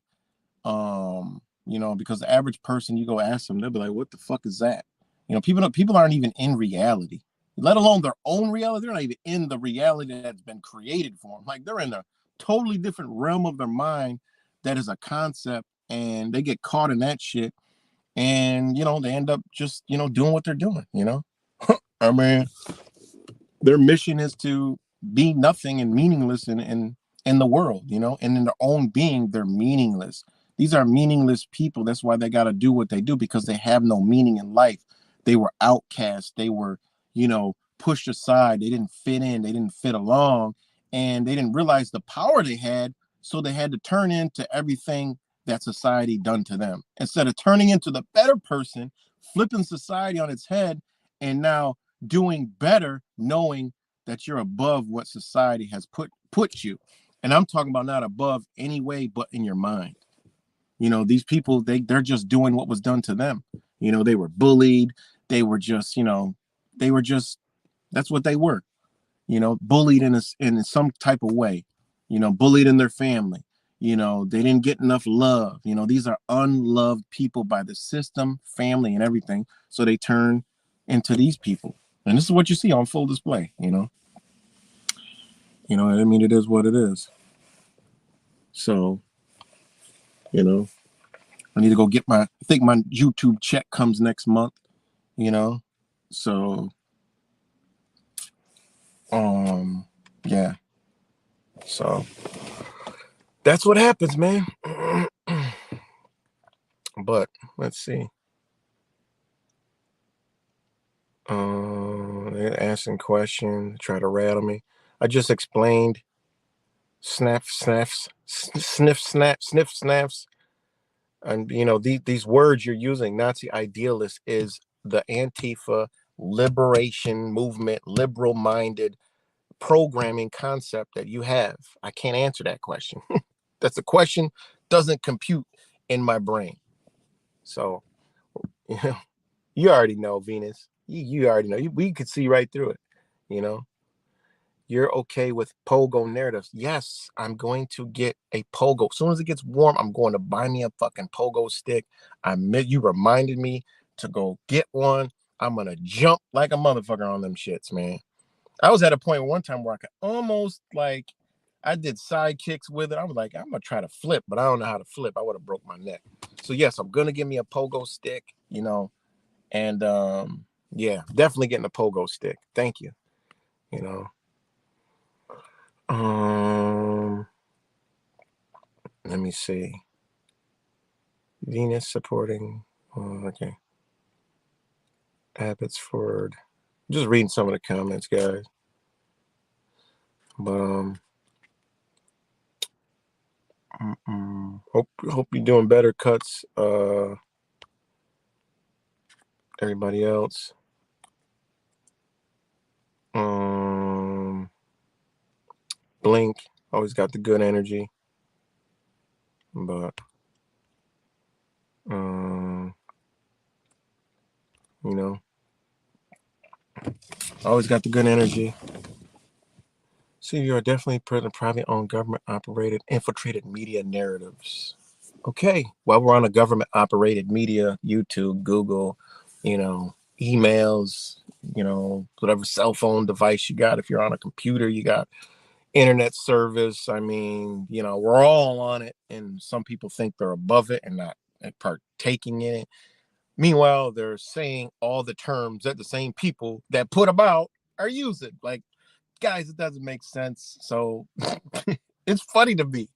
You know, because the average person, you go ask them, they'll be like, "What the fuck is that?" You know, people aren't even in reality, let alone their own reality. They're not even in the reality that's been created for them. Like they're in a totally different realm of their mind that is a concept, and they get caught in that shit, and you know, they end up just, you know, doing what they're doing. You know, I mean, their mission is to be nothing and meaningless in the world, you know, and in their own being, they're meaningless. These are meaningless people. That's why they got to do what they do, because they have no meaning in life. They were outcast. They were, you know, pushed aside. They didn't fit in. They didn't fit along, and they didn't realize the power they had. So they had to turn into everything that society done to them, instead of turning into the better person, flipping society on its head, and now doing better, knowing that you're above what society has put you. And I'm talking about not above any way but in your mind. You know, these people, they're just doing what was done to them. You know, they were bullied. They were just, you know, they were just, that's what they were. You know, bullied in some type of way. You know, bullied in their family. You know, they didn't get enough love. You know, these are unloved people by the system, family, and everything. So they turn into these people, and this is what you see on full display. I mean, it is what it is. So, you know, I need to go get I think my YouTube check comes next month. You know, so um, yeah. So that's what happens, man. But let's see. Asking questions, try to rattle me. I just explained snap, snaps, sniff, snap, sniff, snaps. And, you know, these words you're using, Nazi idealist, is the Antifa liberation movement, liberal minded programming concept that you have. I can't answer that question. That's a question, doesn't compute in my brain. So, you know, you already know, Venus. You already know. We could see right through it. You know, you're okay with pogo narratives. Yes, I'm going to get a pogo. As soon as it gets warm, I'm going to buy me a fucking pogo stick. You reminded me to go get one. I'm gonna jump like a motherfucker on them shits, man. I was at a point one time where I could almost like, I did side kicks with it. I was like, I'm gonna try to flip, but I don't know how to flip. I would have broke my neck. So yes, I'm gonna give me a pogo stick, you know, and yeah, definitely getting a pogo stick. Thank you. You know. Let me see. Venus supporting. Okay. Abbotsford. Just reading some of the comments, guys. But hope you're doing better cuts. Everybody else. Blink always got the good energy. But you know, always got the good energy. See, you are definitely privately owned, government operated, infiltrated media narratives. Okay, well, we're on a government operated media, YouTube, Google, emails, whatever cell phone device you got. If you're on a computer, you got internet service. I mean, we're all on it, and some people think they're above it and not partaking in it. Meanwhile, they're saying all the terms that the same people that put them out are using. Like, guys, it doesn't make sense. So it's funny to me.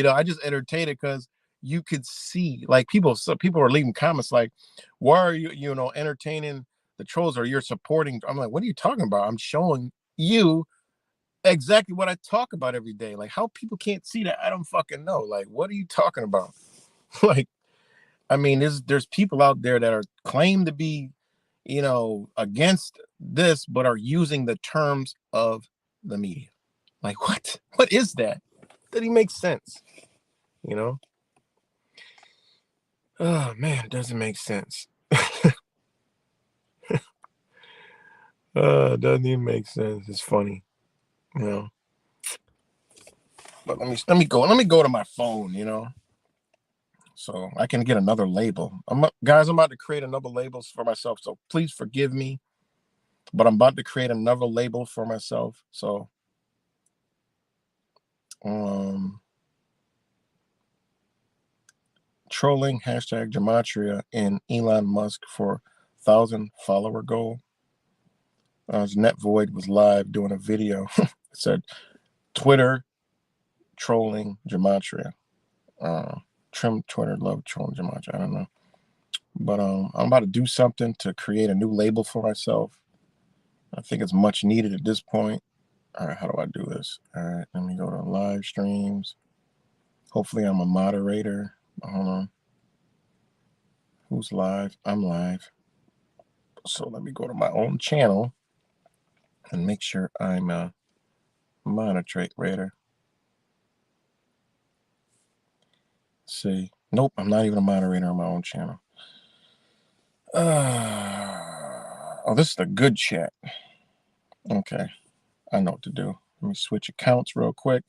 I just entertain it because you could see, like, some people are leaving comments like, why are you, entertaining the trolls, or you're supporting? I'm like, what are you talking about? I'm showing you exactly what I talk about every day. Like, how people can't see that, I don't fucking know. Like, what are you talking about? Like, I mean, there's people out there that are claim to be, against this, but are using the terms of the media. Like, what? What is that? That even makes sense, you know? Oh man, it doesn't make sense. It doesn't even make sense. It's funny, you know. But let me go to my phone, so I can get another label. Guys, I'm about to create another labels for myself. So please forgive me, but I'm about to create another label for myself. So trolling hashtag gematria and Elon Musk for 1,000 follower goal. Net Void was live doing a video. It said Twitter trolling gematria. Trim Twitter love trolling gematria. I don't know, but I'm about to do something to create a new label for myself. I think it's much needed at this point. All right, how do I do this? All right, let me go to live streams. Hopefully, I'm a moderator. Hold on. Who's live? I'm live. So let me go to my own channel and make sure I'm a moderator. See, nope, I'm not even a moderator on my own channel. Oh, this is the good chat. Okay, I know what to do. Let me switch accounts real quick.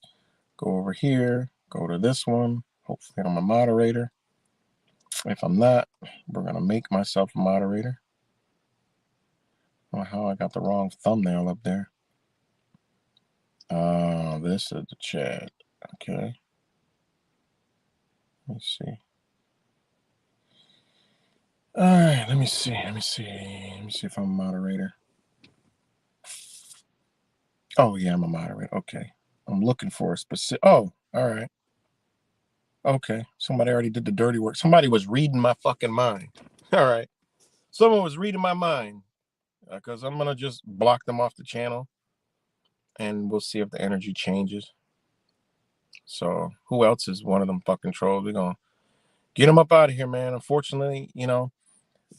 Go over here, go to this one. Hopefully I'm a moderator. If I'm not, we're gonna make myself a moderator. Oh, how I got the wrong thumbnail up there. This is the chat. Okay. Let me see. All right, let me see if I'm a moderator. Oh yeah, I'm a moderator. Okay. I'm looking for a specific. Oh, all right. Okay. Somebody already did the dirty work. Somebody was reading my fucking mind. All right. Someone was reading my mind. Because I'm gonna just block them off the channel, and we'll see if the energy changes. So who else is one of them fucking trolls? We're gonna get them up out of here, man. Unfortunately, you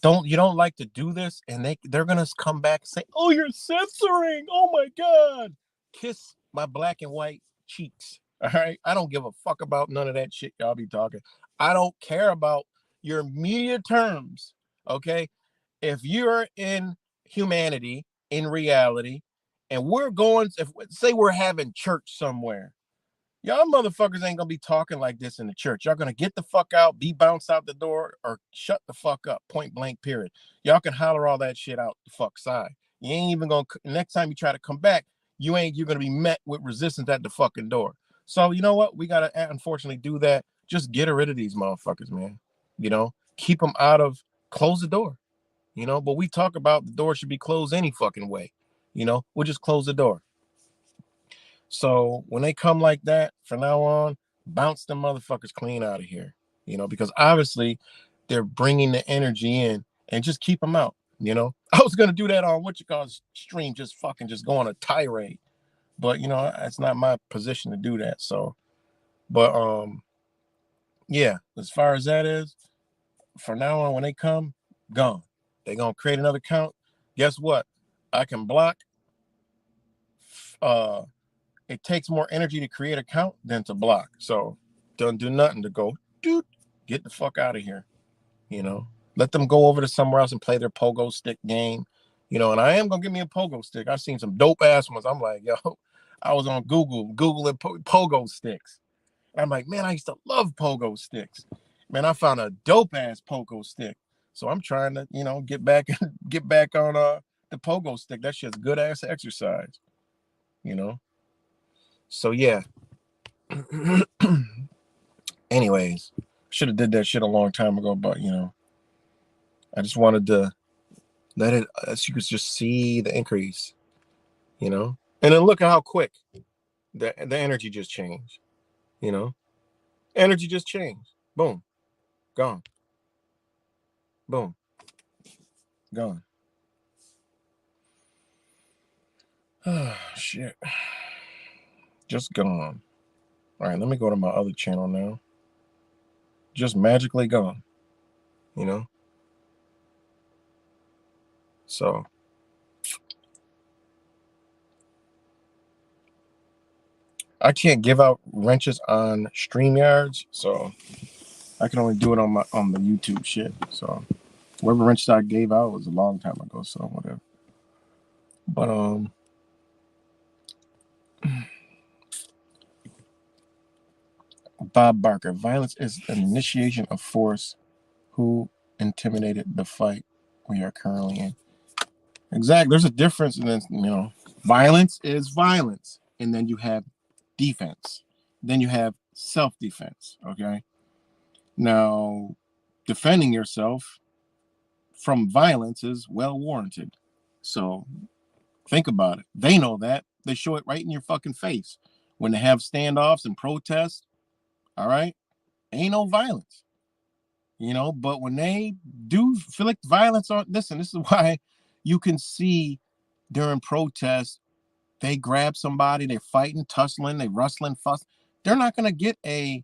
don't like to do this, and they're gonna come back and say, "Oh, you're censoring! Oh my god!" Kiss my black and white cheeks. All right, I don't give a fuck about none of that shit y'all be talking. I don't care about your media terms. Okay, if you're in humanity, in reality, and we're going, if say we're having church somewhere, y'all motherfuckers ain't gonna be talking like this in the church. Y'all gonna get the fuck out, be bounced out the door, or shut the fuck up. Point blank, period. Y'all can holler all that shit out the fuck side. You ain't even gonna, next time you try to come back, you're gonna be met with resistance at the fucking door. So you know what? We gotta unfortunately do that. Just get rid of these motherfuckers, man. Keep them out of, close the door. But we talk about the door should be closed any fucking way. We'll just close the door. So when they come like that, from now on, bounce them motherfuckers clean out of here. Because obviously they're bringing the energy in, and just keep them out. I was gonna do that on what you call stream, just go on a tirade, but it's not my position to do that. So, but yeah, as far as that is, from now on, when they come, gone. They're gonna create another account. Guess what? I can block. It takes more energy to create an account than to block. So don't do nothing to go, dude, get the fuck out of here. You know, let them go over to somewhere else and play their pogo stick game. You know, and I am gonna give me a pogo stick. I've seen some dope ass ones. I'm like, yo, I was on Googling pogo sticks. I'm like, man, I used to love pogo sticks. Man, I found a dope ass pogo stick. So I'm trying to, you know, get back on the pogo stick. That shit's good ass exercise, you know. So yeah. Anyways, should have did that shit a long time ago, but you know, I just wanted to let it, so you could just see the increase, you know. And then look at how quick the energy just changed, you know. Energy just changed. Boom, gone. Boom, gone. Oh shit, just gone. All right, let me go to my other channel now. Just magically gone, you know. So I can't give out wrenches on StreamYards, so I can only do it on the YouTube shit. So whatever wrench I gave out was a long time ago, so whatever. But Bob Barker, violence is an initiation of force. Who intimidated the fight we are currently in? Exactly. There's a difference in this, you know. Violence is violence, and then you have defense. Then you have self-defense. Okay. Now, defending yourself from violence is well warranted. So think about it. They know that. They show it right in your fucking face. When they have standoffs and protests, all right, ain't no violence. You know, but when they do inflict violence on, listen, this is why you can see during protests, they grab somebody, they're fighting, tussling, they rustling, fuss. They're not going to get a,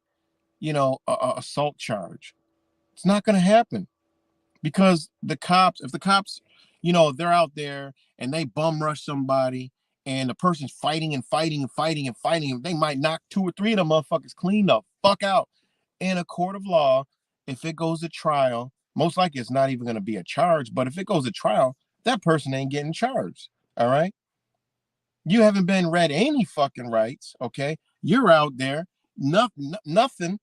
you know, a assault charge. It's not going to happen because the cops, if the cops, you know, they're out there and they bum rush somebody and the person's fighting and fighting and fighting and fighting, they might knock 2 or 3 of them motherfuckers clean the fuck out. In a court of law, if it goes to trial, most likely it's not even going to be a charge, but if it goes to trial, that person ain't getting charged. All right. You haven't been read any fucking rights. Okay. You're out there, nothing.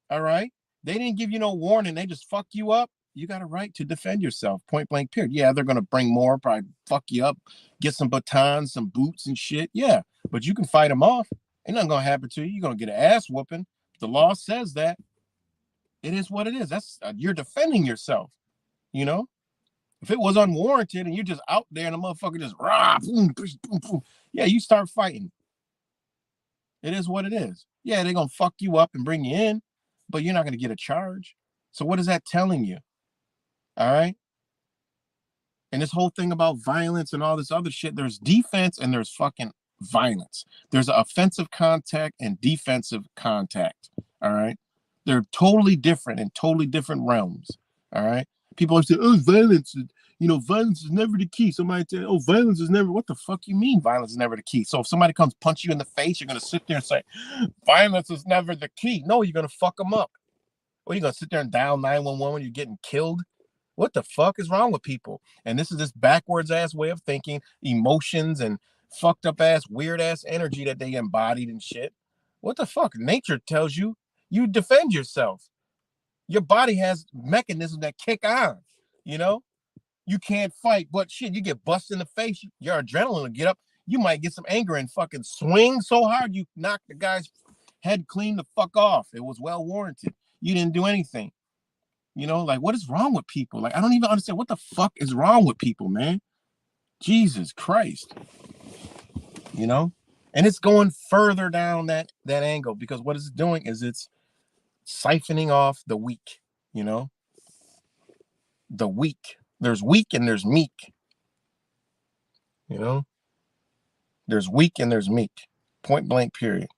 All right. They didn't give you no warning. They just fuck you up. You got a right to defend yourself, point blank, period. Yeah, they're going to bring more, probably fuck you up, get some batons, some boots and shit. Yeah, but you can fight them off. Ain't nothing going to happen to you. You're going to get an ass whooping. The law says that. It is what it is. That's you're defending yourself, you know? If it was unwarranted and you're just out there and the motherfucker just rah, boom, boom, boom, boom, yeah, you start fighting. It is what it is. Yeah, they're gonna fuck you up and bring you in, but you're not gonna get a charge. So what is that telling you? All right. And this whole thing about violence and all this other shit, there's defense and there's fucking violence. There's offensive contact and defensive contact. All right. They're totally different in totally different realms. All right. People are saying, oh, violence, you know, violence is never the key. Somebody say, oh, violence is never, what the fuck you mean violence is never the key? So if somebody comes punch you in the face, you're going to sit there and say, violence is never the key. No, you're going to fuck them up. Or you're going to sit there and dial 911 when you're getting killed. What the fuck is wrong with people? And this is this backwards ass way of thinking, emotions and fucked up ass, weird ass energy that they embodied and shit. What the fuck? Nature tells you you defend yourself. Your body has mechanisms that kick on. You know, you can't fight, but shit, you get busted in the face, your adrenaline will get up. You might get some anger and fucking swing so hard you knock the guy's head clean the fuck off. It was well warranted. You didn't do anything. You know, like what is wrong with people? Like I don't even understand what the fuck is wrong with people, man. Jesus Christ. You know? And it's going further down that angle because what it's doing is it's siphoning off the weak, you know? The weak. There's weak and there's meek, you know? There's weak and there's meek. Point blank period.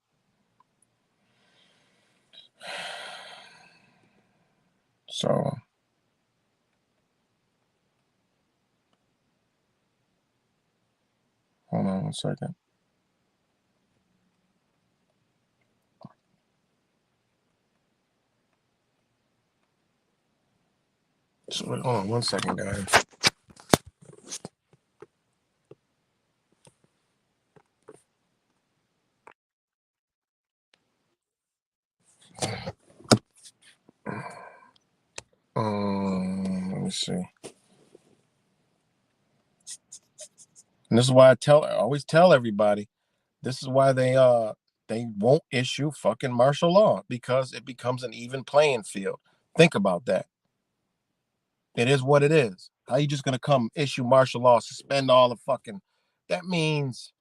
So hold on 1 second. So, hold on 1 second, guys. Let me see. And this is why I always tell everybody, this is why they won't issue fucking martial law, because it becomes an even playing field. Think about that. It is what it is. How you just gonna come issue martial law, suspend all the fucking? That means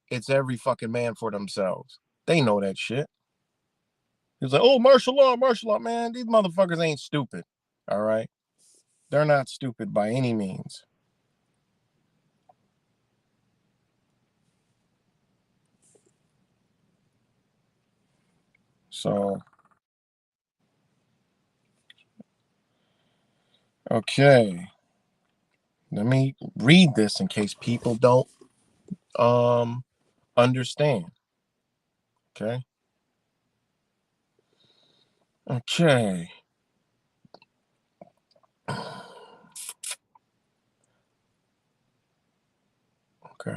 it's every fucking man for themselves. They know that shit. He's like, oh, martial law, man. These motherfuckers ain't stupid. All right, they're not stupid by any means. So, okay, let me read this in case people don't understand. Okay. Okay. Okay.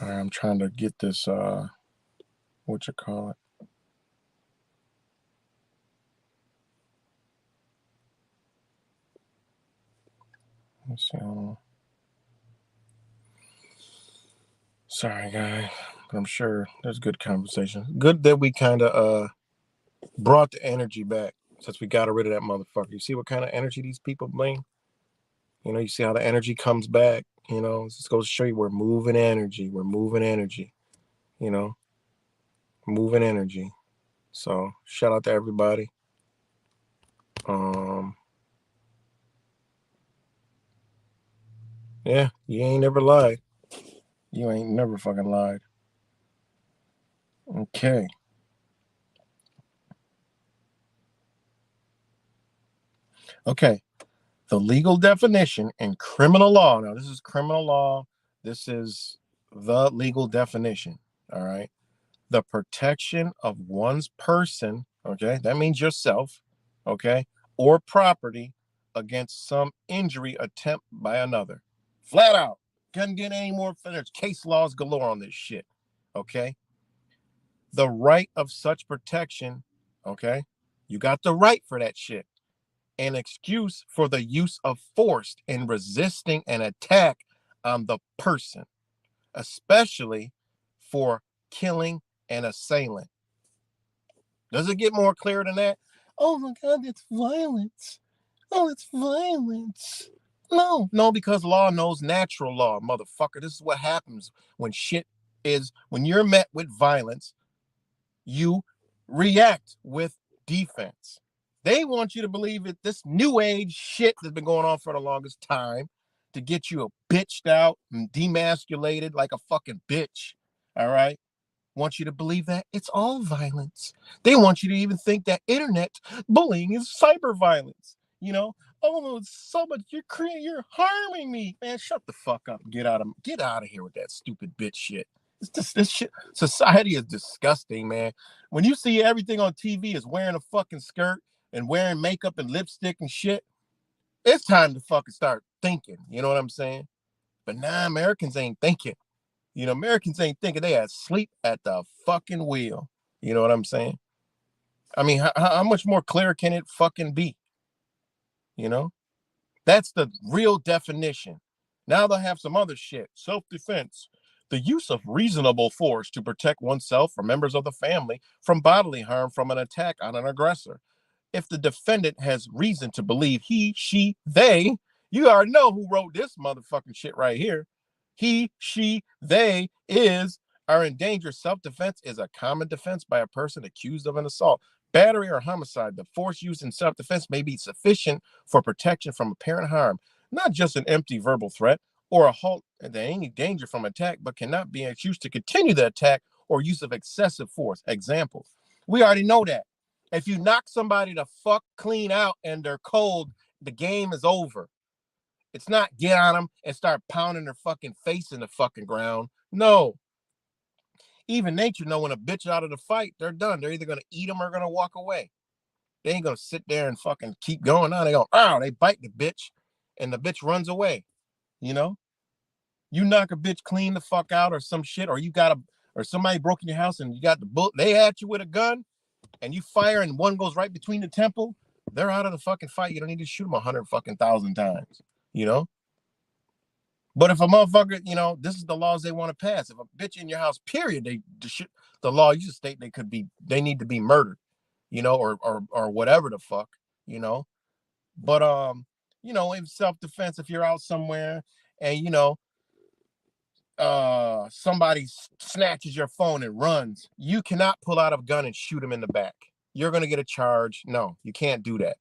I'm trying to get this what you call it. Let's see. Sorry, guys, but I'm sure there's good conversation. Good that we kind of brought the energy back since we got rid of that motherfucker. You see what kind of energy these people bring? You know, you see how the energy comes back. You know, this goes to show you we're moving energy. We're moving energy. You know, moving energy. So shout out to everybody. Yeah, you ain't never lied. You ain't never fucking lied. Okay. Okay. The legal definition in criminal law. Now, this is criminal law. This is the legal definition. All right. The protection of one's person. Okay. That means yourself. Okay. Or property against some injury attempt by another. Flat out. Couldn't get any more. There's case laws galore on this shit. Okay. The right of such protection. Okay. You got the right for that shit. An excuse for the use of force in resisting an attack on the person, especially for killing an assailant. Does it get more clear than that? Oh my God, it's violence. Oh, it's violence. No, because law knows natural law, motherfucker. This is what happens when you're met with violence, you react with defense. They want you to believe that this new age shit that's been going on for the longest time to get you bitched out and demasculated like a fucking bitch. All right. Want you to believe that it's all violence. They want you to even think that internet bullying is cyber violence. You know, oh, it's so much. You're harming me, man. Shut the fuck up. Get out of here with that stupid bitch shit. It's just this shit. Society is disgusting, man. When you see everything on TV is wearing a fucking skirt and wearing makeup and lipstick and shit, it's time to fucking start thinking. You know what I'm saying? But nah, Americans ain't thinking. You know, Americans ain't thinking. They asleep at the fucking wheel. You know what I'm saying? I mean, how much more clear can it fucking be? You know? That's the real definition. Now they'll have some other shit. Self-defense. The use of reasonable force to protect oneself or members of the family from bodily harm from an attack on an aggressor. If the defendant has reason to believe he, she, they, you already know who wrote this motherfucking shit right here. He, she, they are in danger. Self-defense is a common defense by a person accused of an assault, battery, or homicide. The force used in self-defense may be sufficient for protection from apparent harm, not just an empty verbal threat or a halt at any danger from attack, but cannot be used to continue the attack or use of excessive force. Example, we already know that. If you knock somebody the fuck clean out and they're cold, the game is over. It's not get on them and start pounding their fucking face in the fucking ground. No. Even nature know when a bitch out of the fight, they're done. They're either going to eat them or going to walk away. They ain't going to sit there and fucking keep going. Now they go, oh, they bite the bitch and the bitch runs away. You know, you knock a bitch clean the fuck out or some shit, or or somebody broke in your house and you got the bullet, they at you with a gun and you fire and one goes right between the temple, they're out of the fucking fight. You don't need to shoot them 100 fucking thousand times, you know? But if a motherfucker, this is the laws they want to pass. If a bitch in your house, period, the law you just state they need to be murdered, or whatever the fuck, you know. But in self-defense, if you're out somewhere and somebody snatches your phone and runs, you cannot pull out a gun and shoot him in the back. You're gonna get a charge. No, you can't do that.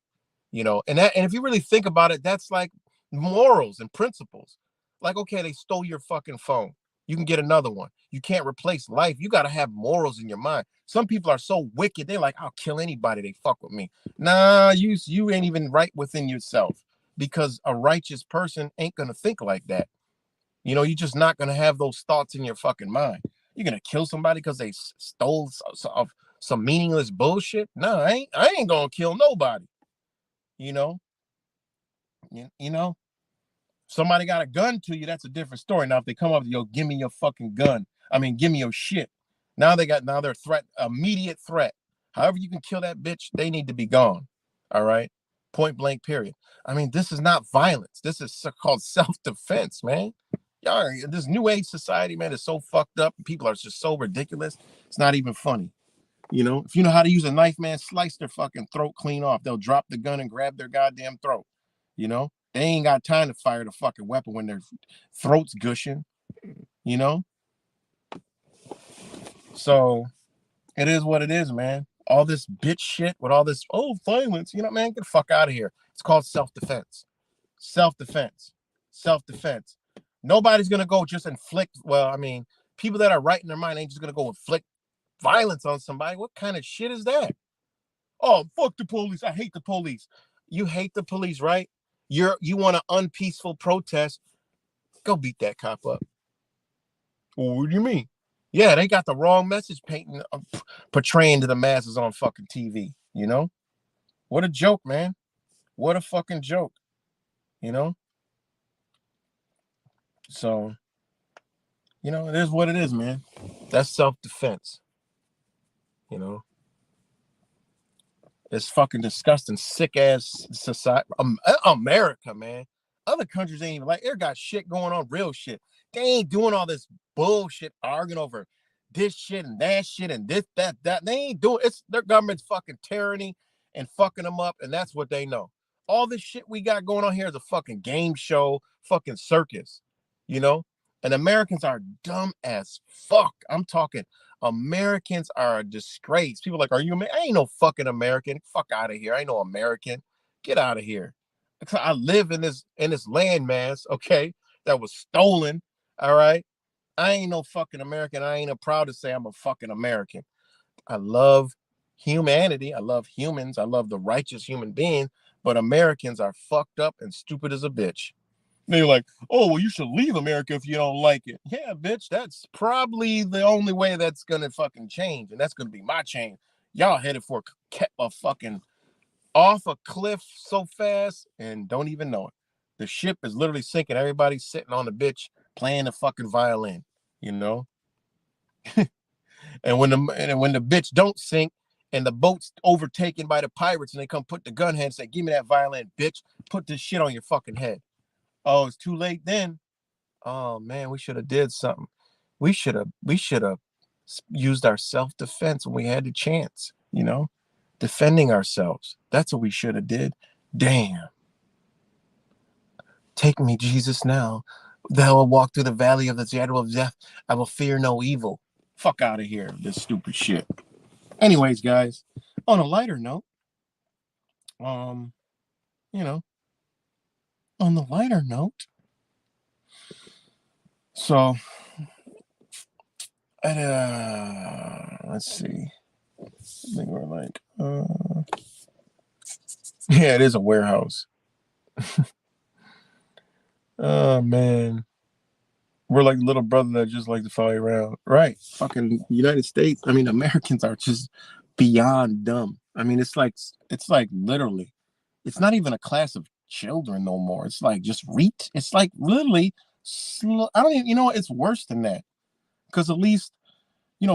And if you really think about it, that's like morals and principles. Like, okay, they stole your fucking phone, you can get another one. You can't replace life. You got to have morals in your mind. Some people are so wicked, they're like, I'll kill anybody they fuck with me. Nah, you ain't even right within yourself, because a righteous person ain't gonna think like that. You're just not gonna have those thoughts in your fucking mind. You're gonna kill somebody because they stole some meaningless bullshit. No, I ain't gonna kill nobody. you know you know Somebody got a gun to you, that's a different story. Now if they come up, give me your fucking gun, I mean, give me your shit. Now they're immediate threat. However you can kill that bitch, they need to be gone. All right, point blank, period. I mean, this is not violence, this is called self-defense, man. Y'all, this new age society, man, is so fucked up. People are just so ridiculous, it's not even funny. If you know how to use a knife, man, slice their fucking throat clean off. They'll drop the gun and grab their goddamn throat. They ain't got time to fire the fucking weapon when their throat's gushing. you know so it is what it is, man. All this bitch shit with all this violence, man, get the fuck out of here. It's called self-defense. Self-defense. Self-defense. Nobody's gonna go just inflict, well, I mean, people that are right in their mind ain't just gonna go inflict violence on somebody. What kind of shit is that? Oh, fuck the police, I hate the police. You hate the police, right? You want an unpeaceful protest, go beat that cop up. Well, what do you mean? Yeah, they got the wrong message portraying to the masses on fucking TV. What a joke, man. What a fucking joke. you know so it is what it is, man. That's self-defense. you know It's fucking disgusting, sick ass society. America, man. Other countries ain't even like, they got shit going on, real shit. They ain't doing all this bullshit, arguing over this shit and that shit and this, that. They ain't doing it's their government's fucking tyranny and fucking them up, and that's what they know. All this shit we got going on here is a fucking game show, fucking circus, you know? And Americans are dumb as fuck. I'm talking Americans are a disgrace. People are like, are you American? I ain't no fucking American. Fuck out of here. I ain't no American. Get out of here. I live in this landmass, okay, that was stolen. All right. I ain't no fucking American. I ain't proud to say I'm a fucking American. I love humanity. I love humans. I love the righteous human being. But Americans are fucked up and stupid as a bitch. They're like, oh, well, you should leave America if you don't like it. Yeah, bitch, that's probably the only way that's gonna fucking change, and that's gonna be my change. Y'all headed for a fucking off a cliff so fast and don't even know it. The ship is literally sinking. Everybody's sitting on the bitch playing the fucking violin, you know. And when the bitch don't sink and the boat's overtaken by the pirates and they come put the gun head and say, give me that violin, bitch. Put this shit on your fucking head. Oh, it's too late then. Oh man, we should have did something. We should have used our self-defense when we had the chance, defending ourselves. That's what we should have did. Damn. Take me, Jesus, now. Thou will walk through the valley of the shadow of death. I will fear no evil. Fuck out of here, this stupid shit. Anyways, guys, on a lighter note, um, you know, on the lighter note, so Let's see. I think we're like, yeah, it is a warehouse. Oh man, we're like little brother that just like to follow you around, right? Fucking United States. I mean, Americans are just beyond dumb. I mean, it's like literally, it's not even a class of children no more. It's like just It's like literally, I don't even. You know, it's worse than that because at least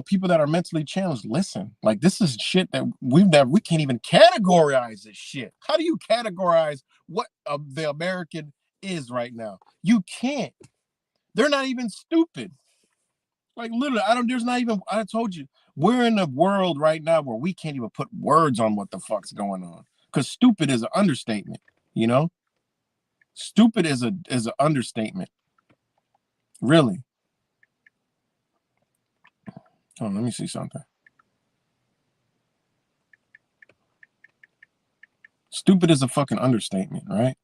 people that are mentally challenged listen. Like this is shit that we can't even categorize this shit. How do you categorize what the American is right now? You can't. They're not even stupid. Like literally, I don't. There's not even. I told you, we're in a world right now where we can't even put words on what the fuck's going on. Because stupid is an understatement. You know, stupid is an understatement. Really. Oh, let me see something. Stupid is a fucking understatement, right?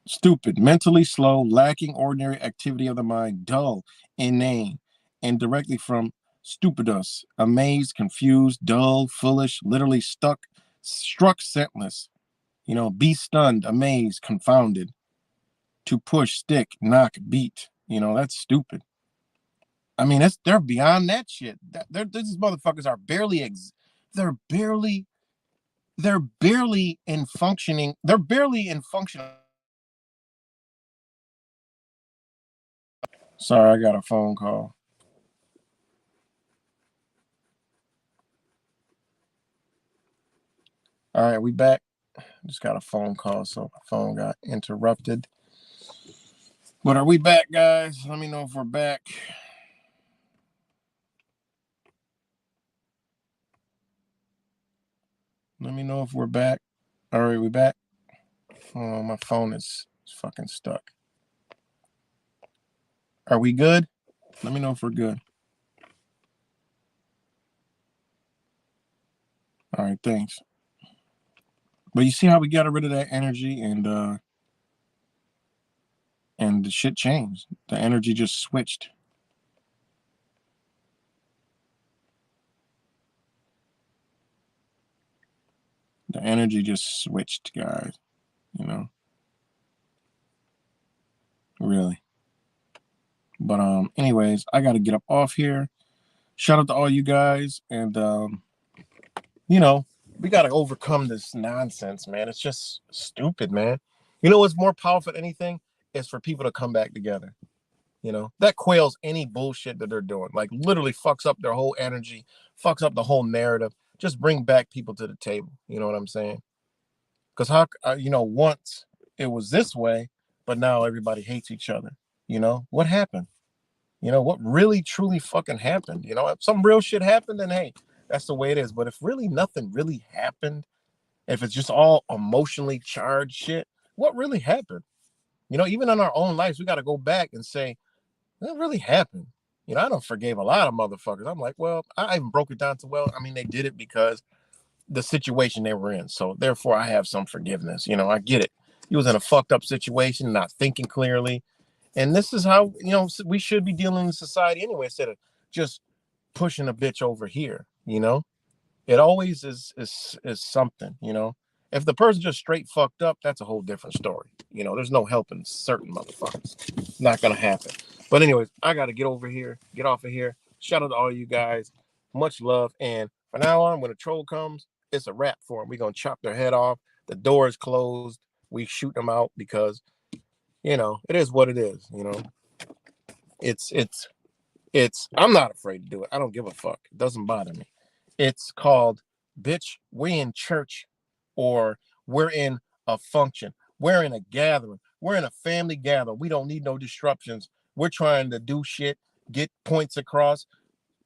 Stupid, mentally slow, lacking ordinary activity of the mind, dull, inane, and directly from stupidus, amazed, confused, dull, foolish, literally struck senseless. Be stunned, amazed, confounded, to push, stick, knock, beat. That's stupid. I mean, they're beyond that shit. These motherfuckers are they're barely, they're barely in functioning. They're barely in functioning. Sorry, I got a phone call. All right, we back. Just got a phone call, so my phone got interrupted. But are we back, guys? Let me know if we're back. Let me know if we're back. All right, we back. Oh, my phone is fucking stuck. Are we good? Let me know if we're good. All right, thanks. But you see how we got rid of that energy and the shit changed. The energy just switched. The energy just switched, guys. Really. But anyways, I gotta get up off here. Shout out to all you guys, and we gotta overcome this nonsense, man. It's just stupid, man. What's more powerful than anything is for people to come back together. That quails any bullshit that they're doing. Like literally fucks up their whole energy, fucks up the whole narrative. Just bring back people to the table. You know what I'm saying? Because once it was this way, but now everybody hates each other. What happened? What really truly fucking happened? If some real shit happened, then hey, that's the way it is. But if really nothing really happened, if it's just all emotionally charged shit, what really happened? Even in our own lives, we got to go back and say, what really happened? I don't forgave a lot of motherfuckers. I'm like, well, I even broke it down to, well, I mean, they did it because the situation they were in. So therefore, I have some forgiveness. I get it. He was in a fucked up situation, not thinking clearly. And this is how, we should be dealing in society anyway, instead of just pushing a bitch over here. It always is something. If the person just straight fucked up, that's a whole different story. There's no helping certain motherfuckers. Not gonna happen. But anyways, I gotta get off of here. Shout out to all you guys. Much love. And from now on, when a troll comes, it's a wrap for them. We're gonna chop their head off. The door is closed. We shoot them out because it is what it is. It's I'm not afraid to do it. I don't give a fuck. It doesn't bother me. It's called, bitch, we in church, or we're in a function. We're in a gathering. We're in a family gathering. We don't need no disruptions. We're trying to do shit, get points across,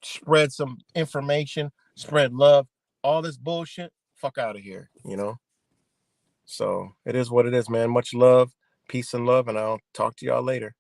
spread some information, spread love. All this bullshit, fuck out of here. So it is what it is, man. Much love, peace and love, and I'll talk to y'all later.